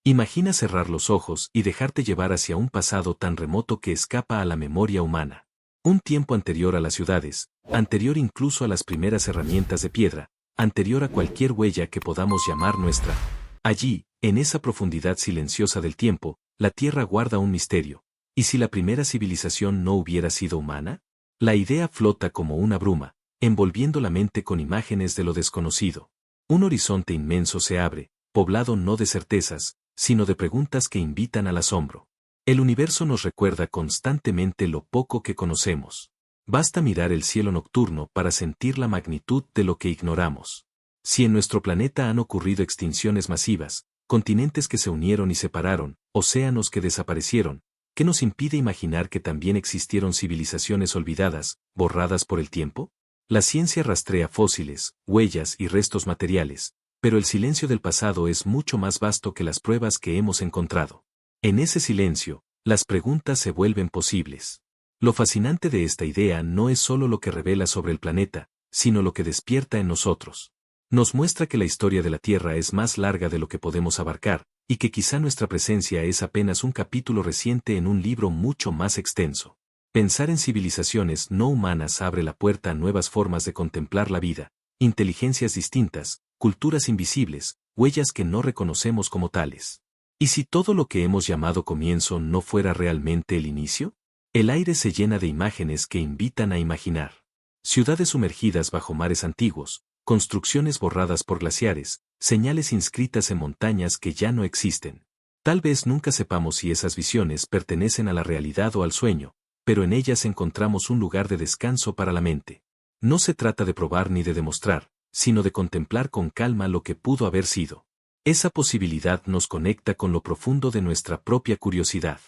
Imagina cerrar los ojos y dejarte llevar hacia un pasado tan remoto que escapa a la memoria humana. Un tiempo anterior a las ciudades, anterior incluso a las primeras herramientas de piedra, anterior a cualquier huella que podamos llamar nuestra. Allí, en esa profundidad silenciosa del tiempo, la Tierra guarda un misterio. ¿Y si la primera civilización no hubiera sido humana? La idea flota como una bruma, envolviendo la mente con imágenes de lo desconocido. Un horizonte inmenso se abre, poblado no de certezas, sino de preguntas que invitan al asombro. El universo nos recuerda constantemente lo poco que conocemos. Basta mirar el cielo nocturno para sentir la magnitud de lo que ignoramos. Si en nuestro planeta han ocurrido extinciones masivas, continentes que se unieron y separaron, océanos que desaparecieron, ¿qué nos impide imaginar que también existieron civilizaciones olvidadas, borradas por el tiempo? La ciencia rastrea fósiles, huellas y restos materiales, pero el silencio del pasado es mucho más vasto que las pruebas que hemos encontrado. En ese silencio, las preguntas se vuelven posibles. Lo fascinante de esta idea no es solo lo que revela sobre el planeta, sino lo que despierta en nosotros. Nos muestra que la historia de la Tierra es más larga de lo que podemos abarcar, y que quizá nuestra presencia es apenas un capítulo reciente en un libro mucho más extenso. Pensar en civilizaciones no humanas abre la puerta a nuevas formas de contemplar la vida, inteligencias distintas, culturas invisibles, huellas que no reconocemos como tales. ¿Y si todo lo que hemos llamado comienzo no fuera realmente el inicio? El aire se llena de imágenes que invitan a imaginar. Ciudades sumergidas bajo mares antiguos, construcciones borradas por glaciares, señales inscritas en montañas que ya no existen. Tal vez nunca sepamos si esas visiones pertenecen a la realidad o al sueño, pero en ellas encontramos un lugar de descanso para la mente. No se trata de probar ni de demostrar, sino de contemplar con calma lo que pudo haber sido. Esa posibilidad nos conecta con lo profundo de nuestra propia curiosidad.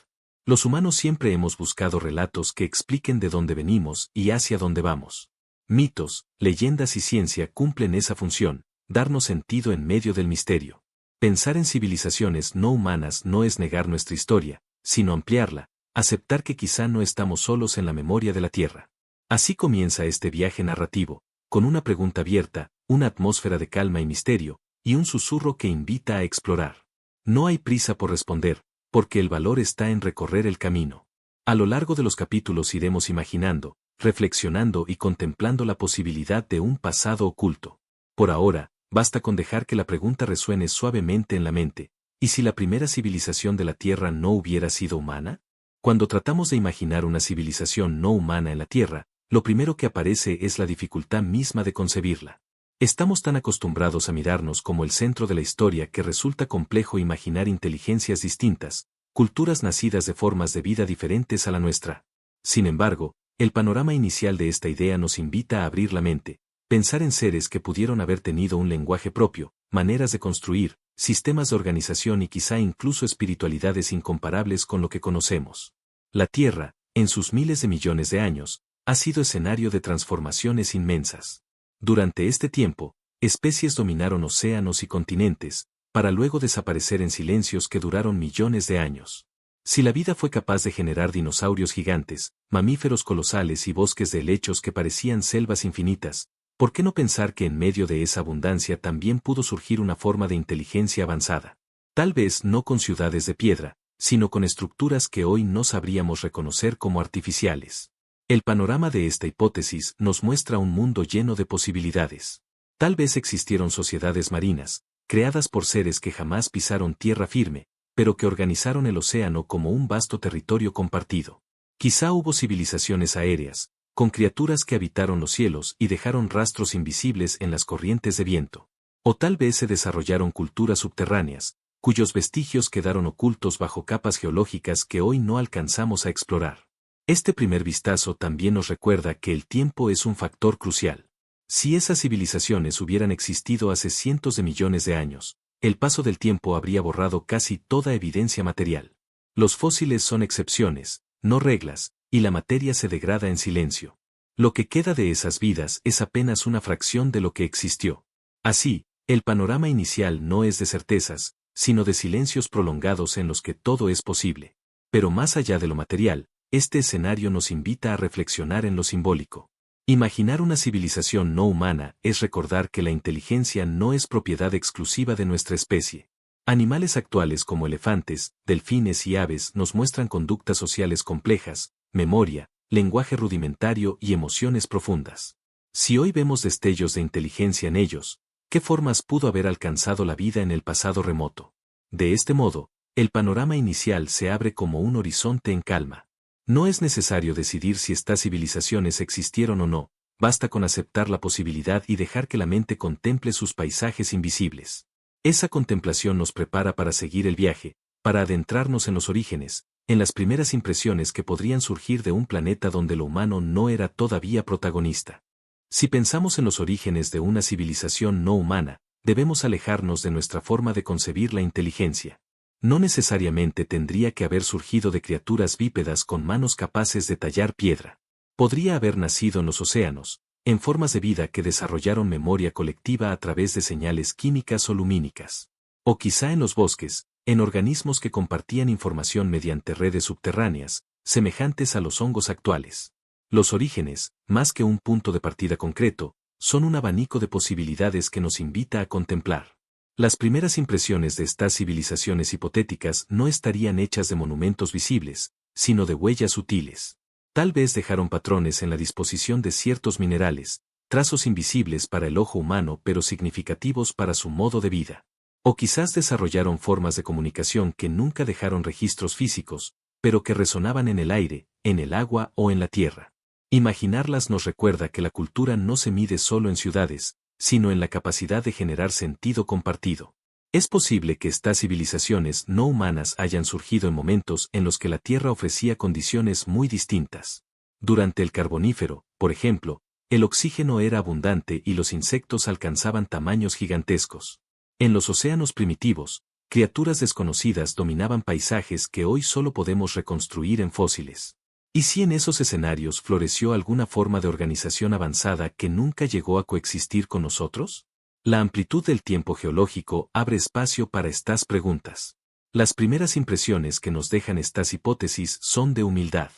Los humanos siempre hemos buscado relatos que expliquen de dónde venimos y hacia dónde vamos. Mitos, leyendas y ciencia cumplen esa función, darnos sentido en medio del misterio. Pensar en civilizaciones no humanas no es negar nuestra historia, sino ampliarla, aceptar que quizá no estamos solos en la memoria de la Tierra. Así comienza este viaje narrativo, con una pregunta abierta, una atmósfera de calma y misterio, y un susurro que invita a explorar. No hay prisa por responder, porque el valor está en recorrer el camino. A lo largo de los capítulos iremos imaginando, reflexionando y contemplando la posibilidad de un pasado oculto. Por ahora, basta con dejar que la pregunta resuene suavemente en la mente, ¿y si la primera civilización de la Tierra no hubiera sido humana? Cuando tratamos de imaginar una civilización no humana en la Tierra, lo primero que aparece es la dificultad misma de concebirla. Estamos tan acostumbrados a mirarnos como el centro de la historia que resulta complejo imaginar inteligencias distintas, culturas nacidas de formas de vida diferentes a la nuestra. Sin embargo, el panorama inicial de esta idea nos invita a abrir la mente, pensar en seres que pudieron haber tenido un lenguaje propio, maneras de construir, sistemas de organización y quizá incluso espiritualidades incomparables con lo que conocemos. La Tierra, en sus miles de millones de años, ha sido escenario de transformaciones inmensas. Durante este tiempo, especies dominaron océanos y continentes, para luego desaparecer en silencios que duraron millones de años. Si la vida fue capaz de generar dinosaurios gigantes, mamíferos colosales y bosques de helechos que parecían selvas infinitas, ¿por qué no pensar que en medio de esa abundancia también pudo surgir una forma de inteligencia avanzada? Tal vez no con ciudades de piedra, sino con estructuras que hoy no sabríamos reconocer como artificiales. El panorama de esta hipótesis nos muestra un mundo lleno de posibilidades. Tal vez existieron sociedades marinas, creadas por seres que jamás pisaron tierra firme, pero que organizaron el océano como un vasto territorio compartido. Quizá hubo civilizaciones aéreas, con criaturas que habitaron los cielos y dejaron rastros invisibles en las corrientes de viento. O tal vez se desarrollaron culturas subterráneas, cuyos vestigios quedaron ocultos bajo capas geológicas que hoy no alcanzamos a explorar. Este primer vistazo también nos recuerda que el tiempo es un factor crucial. Si esas civilizaciones hubieran existido hace cientos de millones de años, el paso del tiempo habría borrado casi toda evidencia material. Los fósiles son excepciones, no reglas, y la materia se degrada en silencio. Lo que queda de esas vidas es apenas una fracción de lo que existió. Así, el panorama inicial no es de certezas, sino de silencios prolongados en los que todo es posible. Pero más allá de lo material, este escenario nos invita a reflexionar en lo simbólico. Imaginar una civilización no humana es recordar que la inteligencia no es propiedad exclusiva de nuestra especie. Animales actuales como elefantes, delfines y aves nos muestran conductas sociales complejas, memoria, lenguaje rudimentario y emociones profundas. Si hoy vemos destellos de inteligencia en ellos, ¿qué formas pudo haber alcanzado la vida en el pasado remoto? De este modo, el panorama inicial se abre como un horizonte en calma. No es necesario decidir si estas civilizaciones existieron o no, basta con aceptar la posibilidad y dejar que la mente contemple sus paisajes invisibles. Esa contemplación nos prepara para seguir el viaje, para adentrarnos en los orígenes, en las primeras impresiones que podrían surgir de un planeta donde lo humano no era todavía protagonista. Si pensamos en los orígenes de una civilización no humana, debemos alejarnos de nuestra forma de concebir la inteligencia. No necesariamente tendría que haber surgido de criaturas bípedas con manos capaces de tallar piedra. Podría haber nacido en los océanos, en formas de vida que desarrollaron memoria colectiva a través de señales químicas o lumínicas. O quizá en los bosques, en organismos que compartían información mediante redes subterráneas, semejantes a los hongos actuales. Los orígenes, más que un punto de partida concreto, son un abanico de posibilidades que nos invita a contemplar. Las primeras impresiones de estas civilizaciones hipotéticas no estarían hechas de monumentos visibles, sino de huellas sutiles. Tal vez dejaron patrones en la disposición de ciertos minerales, trazos invisibles para el ojo humano pero significativos para su modo de vida. O quizás desarrollaron formas de comunicación que nunca dejaron registros físicos, pero que resonaban en el aire, en el agua o en la tierra. Imaginarlas nos recuerda que la cultura no se mide solo en ciudades, sino en la capacidad de generar sentido compartido. Es posible que estas civilizaciones no humanas hayan surgido en momentos en los que la Tierra ofrecía condiciones muy distintas. Durante el Carbonífero, por ejemplo, el oxígeno era abundante y los insectos alcanzaban tamaños gigantescos. En los océanos primitivos, criaturas desconocidas dominaban paisajes que hoy solo podemos reconstruir en fósiles. ¿Y si en esos escenarios floreció alguna forma de organización avanzada que nunca llegó a coexistir con nosotros? La amplitud del tiempo geológico abre espacio para estas preguntas. Las primeras impresiones que nos dejan estas hipótesis son de humildad.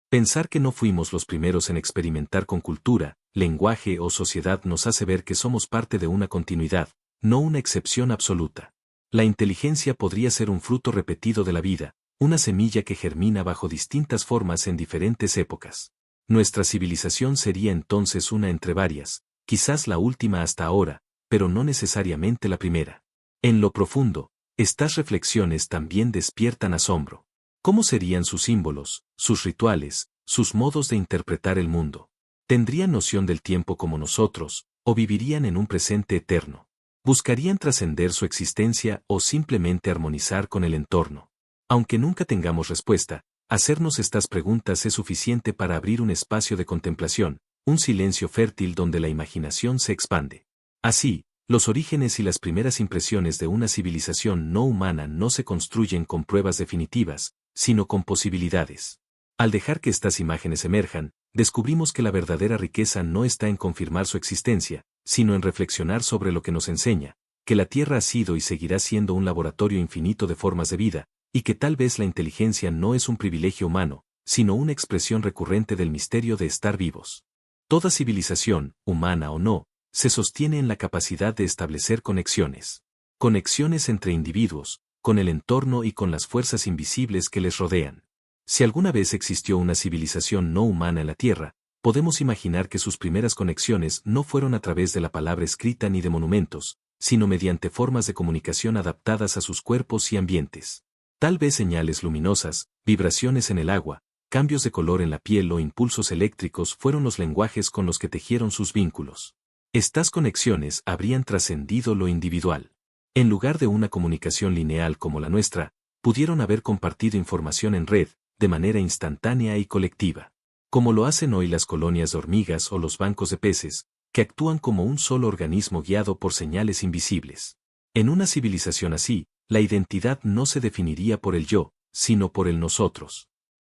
Pensar que no fuimos los primeros en experimentar con cultura, lenguaje o sociedad nos hace ver que somos parte de una continuidad, no una excepción absoluta. La inteligencia podría ser un fruto repetido de la vida, una semilla que germina bajo distintas formas en diferentes épocas. Nuestra civilización sería entonces una entre varias, quizás la última hasta ahora, pero no necesariamente la primera. En lo profundo, estas reflexiones también despiertan asombro. ¿Cómo serían sus símbolos, sus rituales, sus modos de interpretar el mundo? ¿Tendrían noción del tiempo como nosotros, o vivirían en un presente eterno? ¿Buscarían trascender su existencia o simplemente armonizar con el entorno? Aunque nunca tengamos respuesta, hacernos estas preguntas es suficiente para abrir un espacio de contemplación, un silencio fértil donde la imaginación se expande. Así, los orígenes y las primeras impresiones de una civilización no humana no se construyen con pruebas definitivas, sino con posibilidades. Al dejar que estas imágenes emerjan, descubrimos que la verdadera riqueza no está en confirmar su existencia, sino en reflexionar sobre lo que nos enseña, que la Tierra ha sido y seguirá siendo un laboratorio infinito de formas de vida, y que tal vez la inteligencia no es un privilegio humano, sino una expresión recurrente del misterio de estar vivos. Toda civilización, humana o no, se sostiene en la capacidad de establecer conexiones. Conexiones entre individuos, con el entorno y con las fuerzas invisibles que les rodean. Si alguna vez existió una civilización no humana en la Tierra, podemos imaginar que sus primeras conexiones no fueron a través de la palabra escrita ni de monumentos, sino mediante formas de comunicación adaptadas a sus cuerpos y ambientes. Tal vez señales luminosas, vibraciones en el agua, cambios de color en la piel o impulsos eléctricos fueron los lenguajes con los que tejieron sus vínculos. Estas conexiones habrían trascendido lo individual. En lugar de una comunicación lineal como la nuestra, pudieron haber compartido información en red, de manera instantánea y colectiva. Como lo hacen hoy las colonias de hormigas o los bancos de peces, que actúan como un solo organismo guiado por señales invisibles. En una civilización así, la identidad no se definiría por el yo, sino por el nosotros.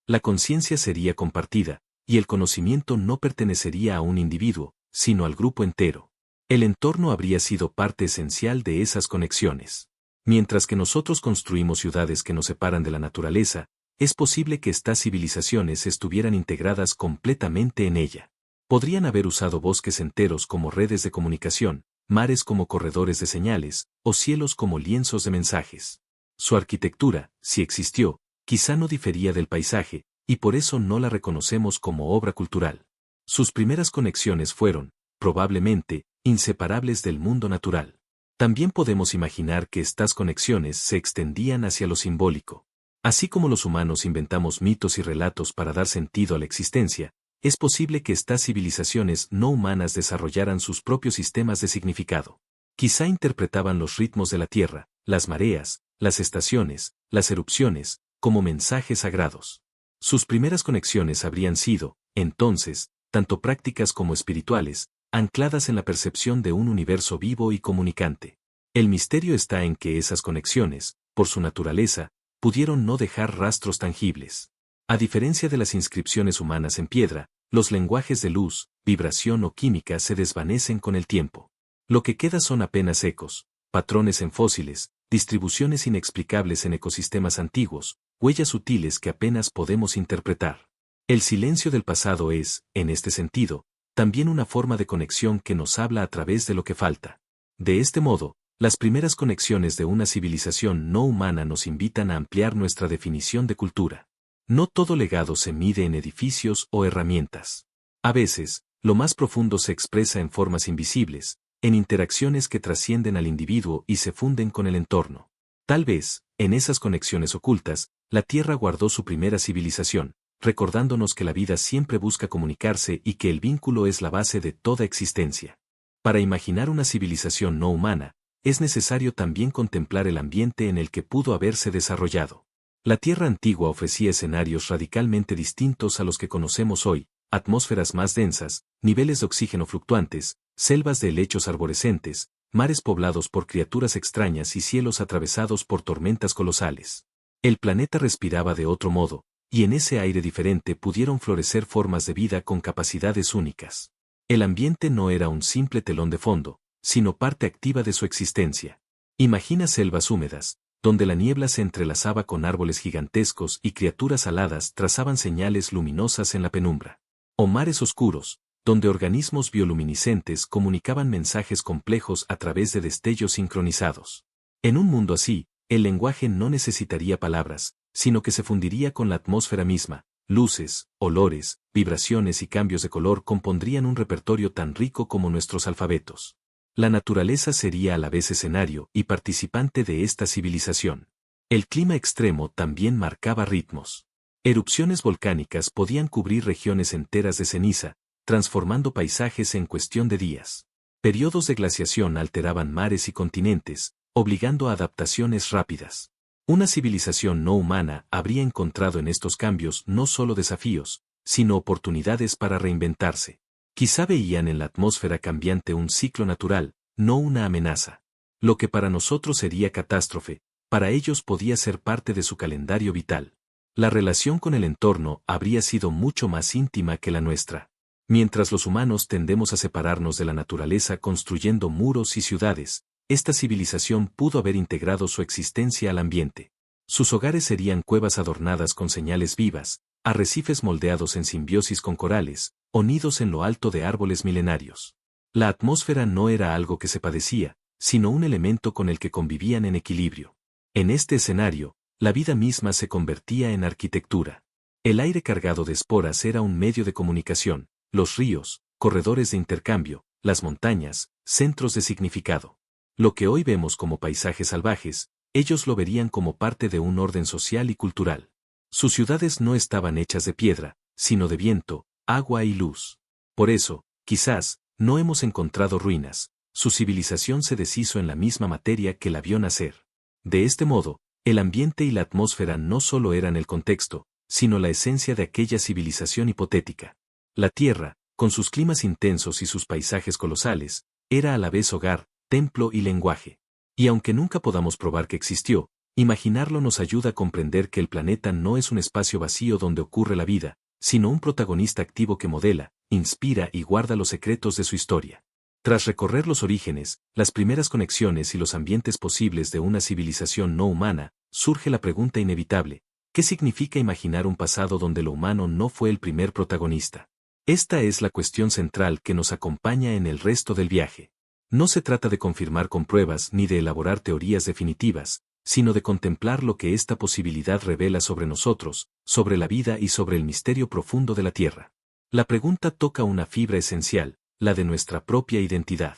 La conciencia sería compartida, y el conocimiento no pertenecería a un individuo, sino al grupo entero. El entorno habría sido parte esencial de esas conexiones. Mientras que nosotros construimos ciudades que nos separan de la naturaleza, es posible que estas civilizaciones estuvieran integradas completamente en ella. Podrían haber usado bosques enteros como redes de comunicación, mares como corredores de señales, o cielos como lienzos de mensajes. Su arquitectura, si existió, quizá no difería del paisaje, y por eso no la reconocemos como obra cultural. Sus primeras conexiones fueron, probablemente, inseparables del mundo natural. También podemos imaginar que estas conexiones se extendían hacia lo simbólico. Así como los humanos inventamos mitos y relatos para dar sentido a la existencia, es posible que estas civilizaciones no humanas desarrollaran sus propios sistemas de significado. Quizá interpretaban los ritmos de la Tierra, las mareas, las estaciones, las erupciones, como mensajes sagrados. Sus primeras conexiones habrían sido, entonces, tanto prácticas como espirituales, ancladas en la percepción de un universo vivo y comunicante. El misterio está en que esas conexiones, por su naturaleza, pudieron no dejar rastros tangibles. A diferencia de las inscripciones humanas en piedra, los lenguajes de luz, vibración o química se desvanecen con el tiempo. Lo que queda son apenas ecos, patrones en fósiles, distribuciones inexplicables en ecosistemas antiguos, huellas sutiles que apenas podemos interpretar. El silencio del pasado es, en este sentido, también una forma de conexión que nos habla a través de lo que falta. De este modo, las primeras conexiones de una civilización no humana nos invitan a ampliar nuestra definición de cultura. No todo legado se mide en edificios o herramientas. A veces, lo más profundo se expresa en formas invisibles, en interacciones que trascienden al individuo y se funden con el entorno. Tal vez, en esas conexiones ocultas, la Tierra guardó su primera civilización, recordándonos que la vida siempre busca comunicarse y que el vínculo es la base de toda existencia. Para imaginar una civilización no humana, es necesario también contemplar el ambiente en el que pudo haberse desarrollado. La Tierra antigua ofrecía escenarios radicalmente distintos a los que conocemos hoy, atmósferas más densas, niveles de oxígeno fluctuantes, selvas de helechos arborescentes, mares poblados por criaturas extrañas y cielos atravesados por tormentas colosales. El planeta respiraba de otro modo, y en ese aire diferente pudieron florecer formas de vida con capacidades únicas. El ambiente no era un simple telón de fondo, sino parte activa de su existencia. Imagina selvas húmedas, donde la niebla se entrelazaba con árboles gigantescos y criaturas aladas trazaban señales luminosas en la penumbra. O mares oscuros, donde organismos bioluminiscentes comunicaban mensajes complejos a través de destellos sincronizados. En un mundo así, el lenguaje no necesitaría palabras, sino que se fundiría con la atmósfera misma. Luces, olores, vibraciones y cambios de color compondrían un repertorio tan rico como nuestros alfabetos. La naturaleza sería a la vez escenario y participante de esta civilización. El clima extremo también marcaba ritmos. Erupciones volcánicas podían cubrir regiones enteras de ceniza, transformando paisajes en cuestión de días. Periodos de glaciación alteraban mares y continentes, obligando a adaptaciones rápidas. Una civilización no humana habría encontrado en estos cambios no solo desafíos, sino oportunidades para reinventarse. Quizá veían en la atmósfera cambiante un ciclo natural, no una amenaza. Lo que para nosotros sería catástrofe, para ellos podía ser parte de su calendario vital. La relación con el entorno habría sido mucho más íntima que la nuestra. Mientras los humanos tendemos a separarnos de la naturaleza construyendo muros y ciudades, esta civilización pudo haber integrado su existencia al ambiente. Sus hogares serían cuevas adornadas con señales vivas, arrecifes moldeados en simbiosis con corales, o nidos en lo alto de árboles milenarios. La atmósfera no era algo que se padecía, sino un elemento con el que convivían en equilibrio. En este escenario, la vida misma se convertía en arquitectura. El aire cargado de esporas era un medio de comunicación, los ríos, corredores de intercambio, las montañas, centros de significado. Lo que hoy vemos como paisajes salvajes, ellos lo verían como parte de un orden social y cultural. Sus ciudades no estaban hechas de piedra, sino de viento, agua y luz. Por eso, quizás, no hemos encontrado ruinas, su civilización se deshizo en la misma materia que la vio nacer. De este modo, el ambiente y la atmósfera no solo eran el contexto, sino la esencia de aquella civilización hipotética. La Tierra, con sus climas intensos y sus paisajes colosales, era a la vez hogar, templo y lenguaje. Y aunque nunca podamos probar que existió, imaginarlo nos ayuda a comprender que el planeta no es un espacio vacío donde ocurre la vida, sino un protagonista activo que modela, inspira y guarda los secretos de su historia. Tras recorrer los orígenes, las primeras conexiones y los ambientes posibles de una civilización no humana, surge la pregunta inevitable: ¿qué significa imaginar un pasado donde lo humano no fue el primer protagonista? Esta es la cuestión central que nos acompaña en el resto del viaje. No se trata de confirmar con pruebas ni de elaborar teorías definitivas, sino de contemplar lo que esta posibilidad revela sobre nosotros, sobre la vida y sobre el misterio profundo de la Tierra. La pregunta toca una fibra esencial, la de nuestra propia identidad.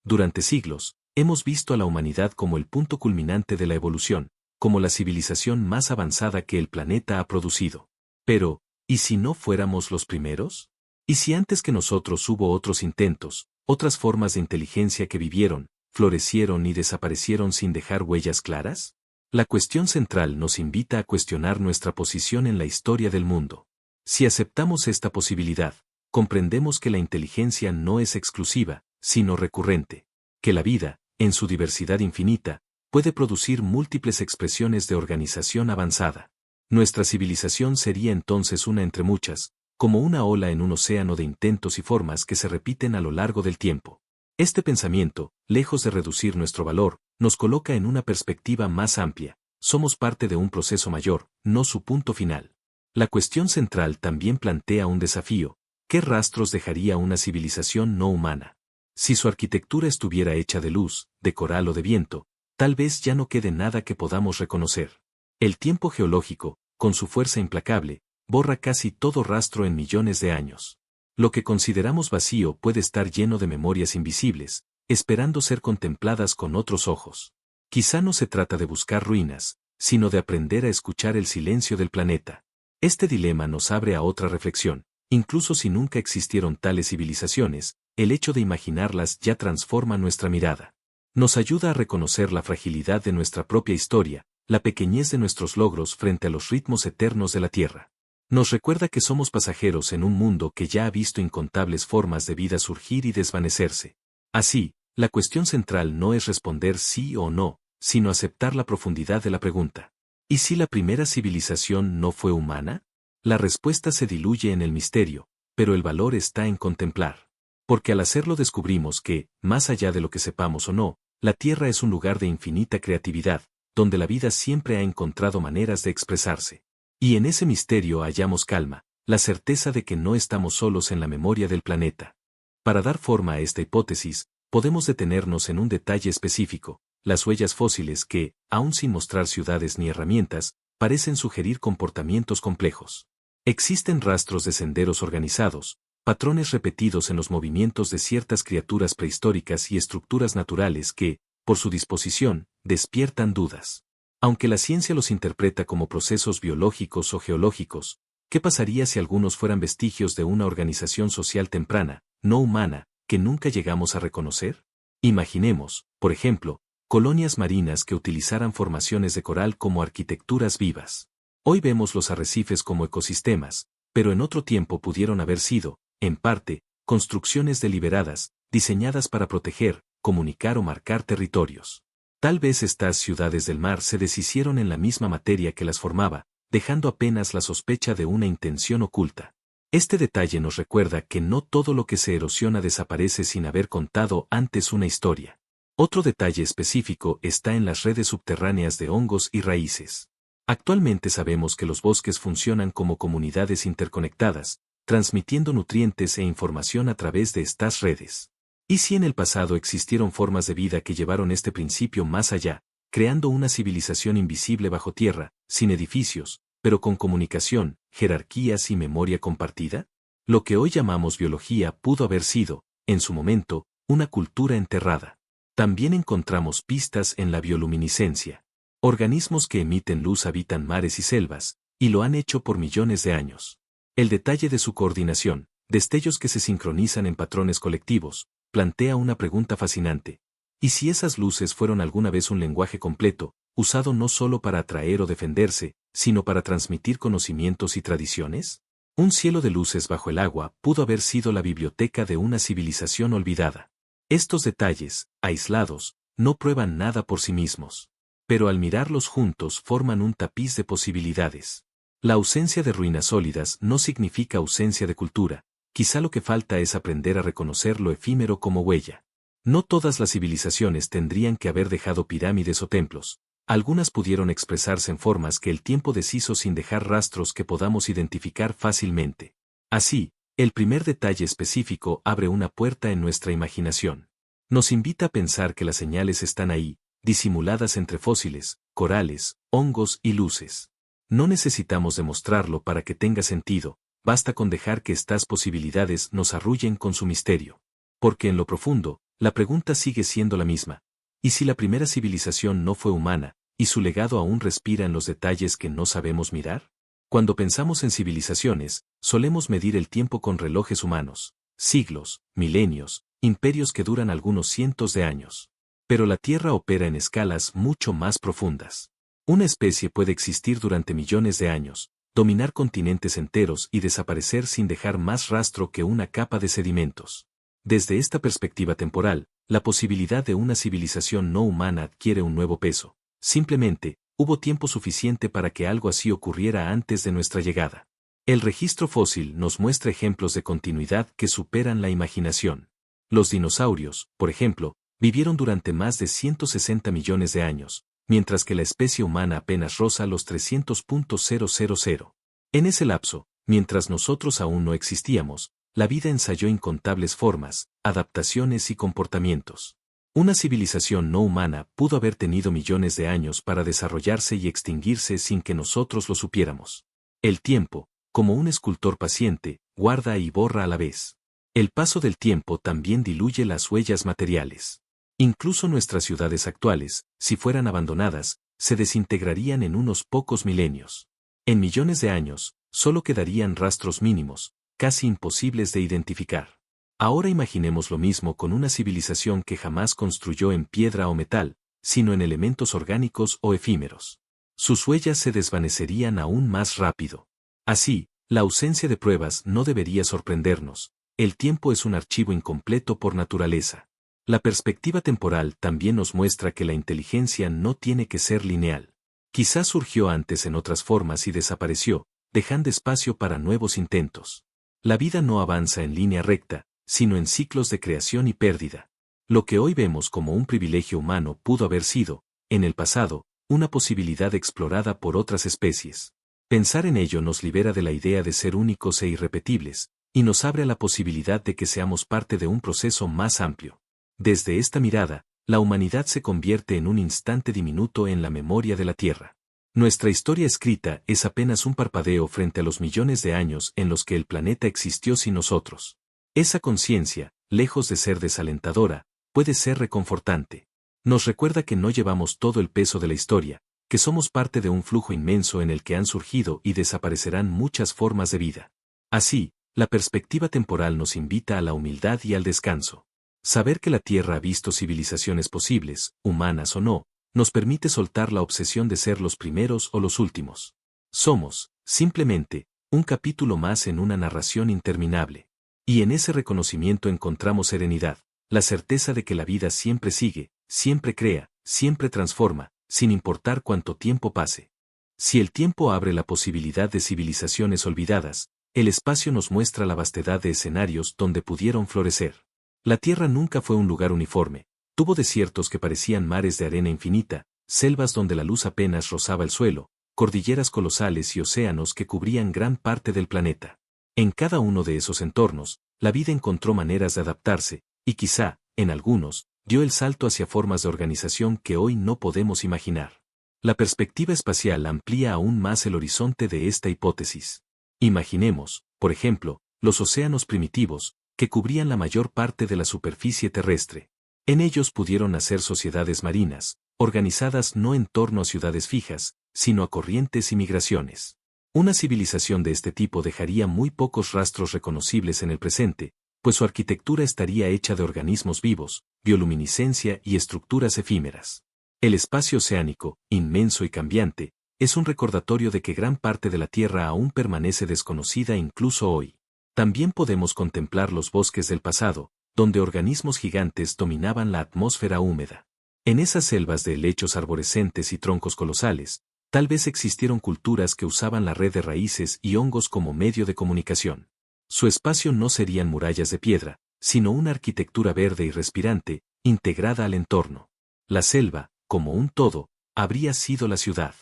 Durante siglos, hemos visto a la humanidad como el punto culminante de la evolución, como la civilización más avanzada que el planeta ha producido. Pero, ¿y si no fuéramos los primeros? ¿Y si antes que nosotros hubo otros intentos, otras formas de inteligencia que vivieron, florecieron y desaparecieron sin dejar huellas claras? La cuestión central nos invita a cuestionar nuestra posición en la historia del mundo. Si aceptamos esta posibilidad, comprendemos que la inteligencia no es exclusiva, sino recurrente, que la vida, en su diversidad infinita, puede producir múltiples expresiones de organización avanzada. Nuestra civilización sería entonces una entre muchas, como una ola en un océano de intentos y formas que se repiten a lo largo del tiempo. Este pensamiento, lejos de reducir nuestro valor, nos coloca en una perspectiva más amplia. Somos parte de un proceso mayor, no su punto final. La cuestión central también plantea un desafío. ¿Qué rastros dejaría una civilización no humana? Si su arquitectura estuviera hecha de luz, de coral o de viento, tal vez ya no quede nada que podamos reconocer. El tiempo geológico, con su fuerza implacable, borra casi todo rastro en millones de años. Lo que consideramos vacío puede estar lleno de memorias invisibles, esperando ser contempladas con otros ojos. Quizá no se trata de buscar ruinas, sino de aprender a escuchar el silencio del planeta. Este dilema nos abre a otra reflexión. Incluso si nunca existieron tales civilizaciones, el hecho de imaginarlas ya transforma nuestra mirada. Nos ayuda a reconocer la fragilidad de nuestra propia historia, la pequeñez de nuestros logros frente a los ritmos eternos de la Tierra. Nos recuerda que somos pasajeros en un mundo que ya ha visto incontables formas de vida surgir y desvanecerse. Así, la cuestión central no es responder sí o no, sino aceptar la profundidad de la pregunta. ¿Y si la primera civilización no fue humana? La respuesta se diluye en el misterio, pero el valor está en contemplar. Porque al hacerlo descubrimos que, más allá de lo que sepamos o no, la Tierra es un lugar de infinita creatividad, donde la vida siempre ha encontrado maneras de expresarse. Y en ese misterio hallamos calma, la certeza de que no estamos solos en la memoria del planeta. Para dar forma a esta hipótesis, podemos detenernos en un detalle específico, las huellas fósiles que, aun sin mostrar ciudades ni herramientas, parecen sugerir comportamientos complejos. Existen rastros de senderos organizados, patrones repetidos en los movimientos de ciertas criaturas prehistóricas y estructuras naturales que, por su disposición, despiertan dudas. Aunque la ciencia los interpreta como procesos biológicos o geológicos, ¿qué pasaría si algunos fueran vestigios de una organización social temprana, no humana, que nunca llegamos a reconocer? Imaginemos, por ejemplo, colonias marinas que utilizaran formaciones de coral como arquitecturas vivas. Hoy vemos los arrecifes como ecosistemas, pero en otro tiempo pudieron haber sido, en parte, construcciones deliberadas, diseñadas para proteger, comunicar o marcar territorios. Tal vez estas ciudades del mar se deshicieron en la misma materia que las formaba, dejando apenas la sospecha de una intención oculta. Este detalle nos recuerda que no todo lo que se erosiona desaparece sin haber contado antes una historia. Otro detalle específico está en las redes subterráneas de hongos y raíces. Actualmente sabemos que los bosques funcionan como comunidades interconectadas, transmitiendo nutrientes e información a través de estas redes. ¿Y si en el pasado existieron formas de vida que llevaron este principio más allá, creando una civilización invisible bajo tierra, sin edificios, pero con comunicación, jerarquías y memoria compartida? Lo que hoy llamamos biología pudo haber sido, en su momento, una cultura enterrada. También encontramos pistas en la bioluminiscencia. Organismos que emiten luz habitan mares y selvas, y lo han hecho por millones de años. El detalle de su coordinación, destellos que se sincronizan en patrones colectivos, plantea una pregunta fascinante. ¿Y si esas luces fueron alguna vez un lenguaje completo, usado no solo para atraer o defenderse, sino para transmitir conocimientos y tradiciones? Un cielo de luces bajo el agua pudo haber sido la biblioteca de una civilización olvidada. Estos detalles, aislados, no prueban nada por sí mismos. Pero al mirarlos juntos forman un tapiz de posibilidades. La ausencia de ruinas sólidas no significa ausencia de cultura. Quizá lo que falta es aprender a reconocer lo efímero como huella. No todas las civilizaciones tendrían que haber dejado pirámides o templos. Algunas pudieron expresarse en formas que el tiempo deshizo sin dejar rastros que podamos identificar fácilmente. Así, el primer detalle específico abre una puerta en nuestra imaginación. Nos invita a pensar que las señales están ahí, disimuladas entre fósiles, corales, hongos y luces. No necesitamos demostrarlo para que tenga sentido, basta con dejar que estas posibilidades nos arrullen con su misterio. Porque en lo profundo, la pregunta sigue siendo la misma. ¿Y si la primera civilización no fue humana, y su legado aún respira en los detalles que no sabemos mirar? Cuando pensamos en civilizaciones, solemos medir el tiempo con relojes humanos, siglos, milenios, imperios que duran algunos cientos de años. Pero la Tierra opera en escalas mucho más profundas. Una especie puede existir durante millones de años, dominar continentes enteros y desaparecer sin dejar más rastro que una capa de sedimentos. Desde esta perspectiva temporal, la posibilidad de una civilización no humana adquiere un nuevo peso. Simplemente, hubo tiempo suficiente para que algo así ocurriera antes de nuestra llegada. El registro fósil nos muestra ejemplos de continuidad que superan la imaginación. Los dinosaurios, por ejemplo, vivieron durante más de 160 millones de años, mientras que la especie humana apenas roza los 300.000. En ese lapso, mientras nosotros aún no existíamos, la vida ensayó incontables formas, adaptaciones y comportamientos. Una civilización no humana pudo haber tenido millones de años para desarrollarse y extinguirse sin que nosotros lo supiéramos. El tiempo, como un escultor paciente, guarda y borra a la vez. El paso del tiempo también diluye las huellas materiales. Incluso nuestras ciudades actuales, si fueran abandonadas, se desintegrarían en unos pocos milenios. En millones de años, solo quedarían rastros mínimos, casi imposibles de identificar. Ahora imaginemos lo mismo con una civilización que jamás construyó en piedra o metal, sino en elementos orgánicos o efímeros. Sus huellas se desvanecerían aún más rápido. Así, la ausencia de pruebas no debería sorprendernos. El tiempo es un archivo incompleto por naturaleza. La perspectiva temporal también nos muestra que la inteligencia no tiene que ser lineal. Quizás surgió antes en otras formas y desapareció, dejando espacio para nuevos intentos. La vida no avanza en línea recta, sino en ciclos de creación y pérdida. Lo que hoy vemos como un privilegio humano pudo haber sido, en el pasado, una posibilidad explorada por otras especies. Pensar en ello nos libera de la idea de ser únicos e irrepetibles, y nos abre a la posibilidad de que seamos parte de un proceso más amplio. Desde esta mirada, la humanidad se convierte en un instante diminuto en la memoria de la Tierra. Nuestra historia escrita es apenas un parpadeo frente a los millones de años en los que el planeta existió sin nosotros. Esa conciencia, lejos de ser desalentadora, puede ser reconfortante. Nos recuerda que no llevamos todo el peso de la historia, que somos parte de un flujo inmenso en el que han surgido y desaparecerán muchas formas de vida. Así, la perspectiva temporal nos invita a la humildad y al descanso. Saber que la Tierra ha visto civilizaciones posibles, humanas o no, nos permite soltar la obsesión de ser los primeros o los últimos. Somos, simplemente, un capítulo más en una narración interminable. Y en ese reconocimiento encontramos serenidad, la certeza de que la vida siempre sigue, siempre crea, siempre transforma, sin importar cuánto tiempo pase. Si el tiempo abre la posibilidad de civilizaciones olvidadas, el espacio nos muestra la vastedad de escenarios donde pudieron florecer. La Tierra nunca fue un lugar uniforme, tuvo desiertos que parecían mares de arena infinita, selvas donde la luz apenas rozaba el suelo, cordilleras colosales y océanos que cubrían gran parte del planeta. En cada uno de esos entornos, la vida encontró maneras de adaptarse, y quizá, en algunos, dio el salto hacia formas de organización que hoy no podemos imaginar. La perspectiva espacial amplía aún más el horizonte de esta hipótesis. Imaginemos, por ejemplo, los océanos primitivos, que cubrían la mayor parte de la superficie terrestre. En ellos pudieron nacer sociedades marinas, organizadas no en torno a ciudades fijas, sino a corrientes y migraciones. Una civilización de este tipo dejaría muy pocos rastros reconocibles en el presente, pues su arquitectura estaría hecha de organismos vivos, bioluminiscencia y estructuras efímeras. El espacio oceánico, inmenso y cambiante, es un recordatorio de que gran parte de la Tierra aún permanece desconocida incluso hoy. También podemos contemplar los bosques del pasado, donde organismos gigantes dominaban la atmósfera húmeda. En esas selvas de helechos arborescentes y troncos colosales, tal vez existieron culturas que usaban la red de raíces y hongos como medio de comunicación. Su espacio no serían murallas de piedra, sino una arquitectura verde y respirante, integrada al entorno. La selva, como un todo, habría sido la ciudad.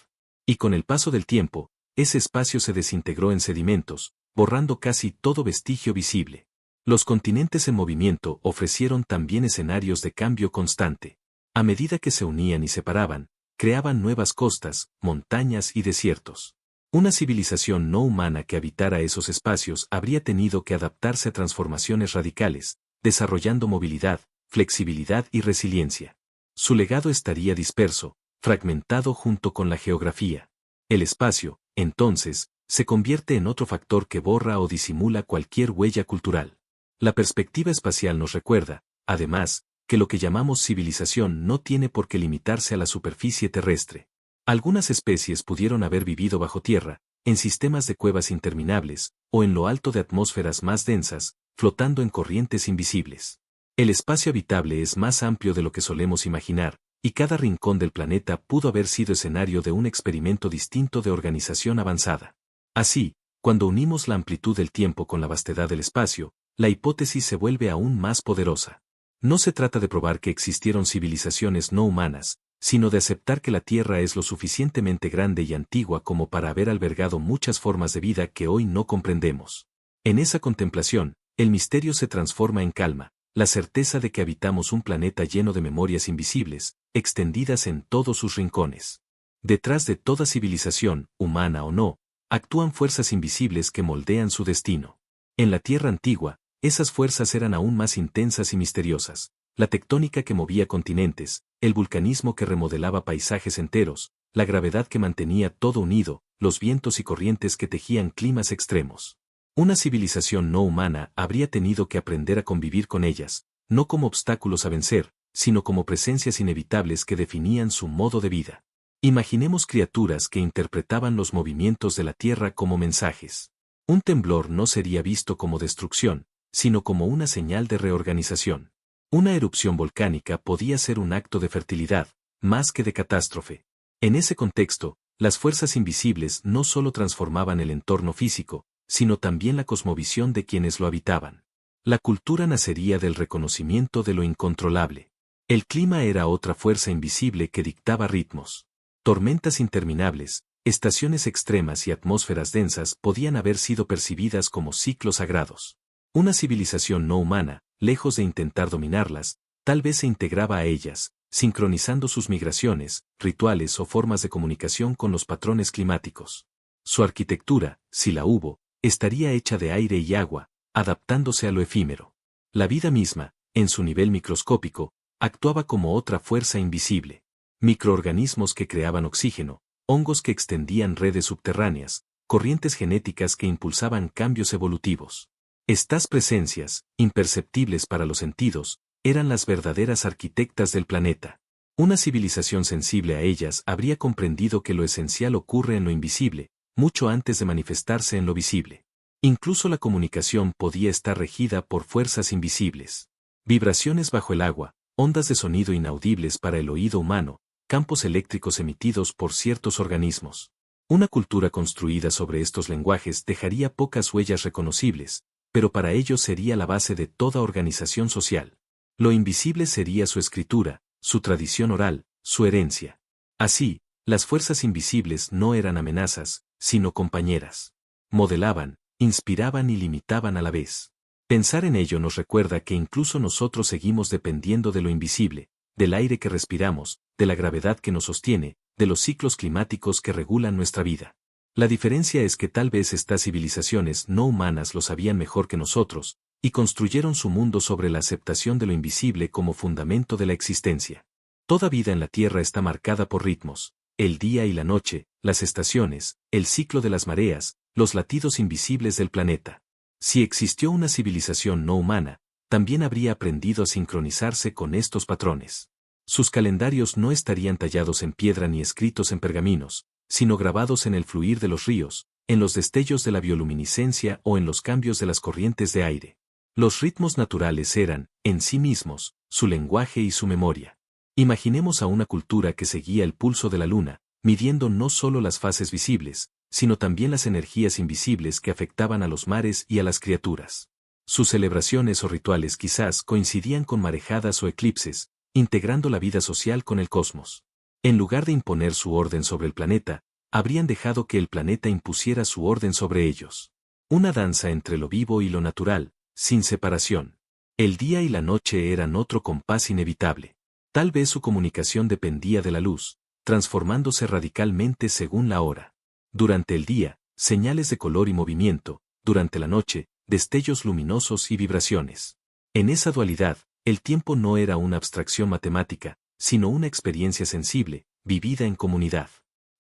Y con el paso del tiempo, ese espacio se desintegró en sedimentos, borrando casi todo vestigio visible. Los continentes en movimiento ofrecieron también escenarios de cambio constante. A medida que se unían y separaban, creaban nuevas costas, montañas y desiertos. Una civilización no humana que habitara esos espacios habría tenido que adaptarse a transformaciones radicales, desarrollando movilidad, flexibilidad y resiliencia. Su legado estaría disperso, fragmentado junto con la geografía. El espacio, entonces, se convierte en otro factor que borra o disimula cualquier huella cultural. La perspectiva espacial nos recuerda, además, que lo que llamamos civilización no tiene por qué limitarse a la superficie terrestre. Algunas especies pudieron haber vivido bajo tierra, en sistemas de cuevas interminables, o en lo alto de atmósferas más densas, flotando en corrientes invisibles. El espacio habitable es más amplio de lo que solemos imaginar, y cada rincón del planeta pudo haber sido escenario de un experimento distinto de organización avanzada. Así, cuando unimos la amplitud del tiempo con la vastedad del espacio, la hipótesis se vuelve aún más poderosa. No se trata de probar que existieron civilizaciones no humanas, sino de aceptar que la Tierra es lo suficientemente grande y antigua como para haber albergado muchas formas de vida que hoy no comprendemos. En esa contemplación, el misterio se transforma en calma, la certeza de que habitamos un planeta lleno de memorias invisibles, extendidas en todos sus rincones. Detrás de toda civilización, humana o no, actúan fuerzas invisibles que moldean su destino. En la Tierra antigua, esas fuerzas eran aún más intensas y misteriosas. La tectónica que movía continentes, el vulcanismo que remodelaba paisajes enteros, la gravedad que mantenía todo unido, los vientos y corrientes que tejían climas extremos. Una civilización no humana habría tenido que aprender a convivir con ellas, no como obstáculos a vencer, sino como presencias inevitables que definían su modo de vida. Imaginemos criaturas que interpretaban los movimientos de la Tierra como mensajes. Un temblor no sería visto como destrucción, sino como una señal de reorganización. Una erupción volcánica podía ser un acto de fertilidad, más que de catástrofe. En ese contexto, las fuerzas invisibles no solo transformaban el entorno físico, sino también la cosmovisión de quienes lo habitaban. La cultura nacería del reconocimiento de lo incontrolable. El clima era otra fuerza invisible que dictaba ritmos. Tormentas interminables, estaciones extremas y atmósferas densas podían haber sido percibidas como ciclos sagrados. Una civilización no humana, lejos de intentar dominarlas, tal vez se integraba a ellas, sincronizando sus migraciones, rituales o formas de comunicación con los patrones climáticos. Su arquitectura, si la hubo, estaría hecha de aire y agua, adaptándose a lo efímero. La vida misma, en su nivel microscópico, actuaba como otra fuerza invisible. Microorganismos que creaban oxígeno, hongos que extendían redes subterráneas, corrientes genéticas que impulsaban cambios evolutivos. Estas presencias, imperceptibles para los sentidos, eran las verdaderas arquitectas del planeta. Una civilización sensible a ellas habría comprendido que lo esencial ocurre en lo invisible, mucho antes de manifestarse en lo visible. Incluso la comunicación podía estar regida por fuerzas invisibles. Vibraciones bajo el agua, ondas de sonido inaudibles para el oído humano, campos eléctricos emitidos por ciertos organismos. Una cultura construida sobre estos lenguajes dejaría pocas huellas reconocibles, pero para ello sería la base de toda organización social. Lo invisible sería su escritura, su tradición oral, su herencia. Así, las fuerzas invisibles no eran amenazas, sino compañeras. Modelaban, inspiraban y limitaban a la vez. Pensar en ello nos recuerda que incluso nosotros seguimos dependiendo de lo invisible, del aire que respiramos, de la gravedad que nos sostiene, de los ciclos climáticos que regulan nuestra vida. La diferencia es que tal vez estas civilizaciones no humanas lo sabían mejor que nosotros, y construyeron su mundo sobre la aceptación de lo invisible como fundamento de la existencia. Toda vida en la Tierra está marcada por ritmos, el día y la noche, las estaciones, el ciclo de las mareas, los latidos invisibles del planeta. Si existió una civilización no humana, también habría aprendido a sincronizarse con estos patrones. Sus calendarios no estarían tallados en piedra ni escritos en pergaminos, sino grabados en el fluir de los ríos, en los destellos de la bioluminiscencia o en los cambios de las corrientes de aire. Los ritmos naturales eran, en sí mismos, su lenguaje y su memoria. Imaginemos a una cultura que seguía el pulso de la luna, midiendo no solo las fases visibles, sino también las energías invisibles que afectaban a los mares y a las criaturas. Sus celebraciones o rituales quizás coincidían con marejadas o eclipses, integrando la vida social con el cosmos. En lugar de imponer su orden sobre el planeta, habrían dejado que el planeta impusiera su orden sobre ellos. Una danza entre lo vivo y lo natural, sin separación. El día y la noche eran otro compás inevitable. Tal vez su comunicación dependía de la luz, transformándose radicalmente según la hora. Durante el día, señales de color y movimiento; durante la noche, destellos luminosos y vibraciones. En esa dualidad, el tiempo no era una abstracción matemática, sino una experiencia sensible, vivida en comunidad.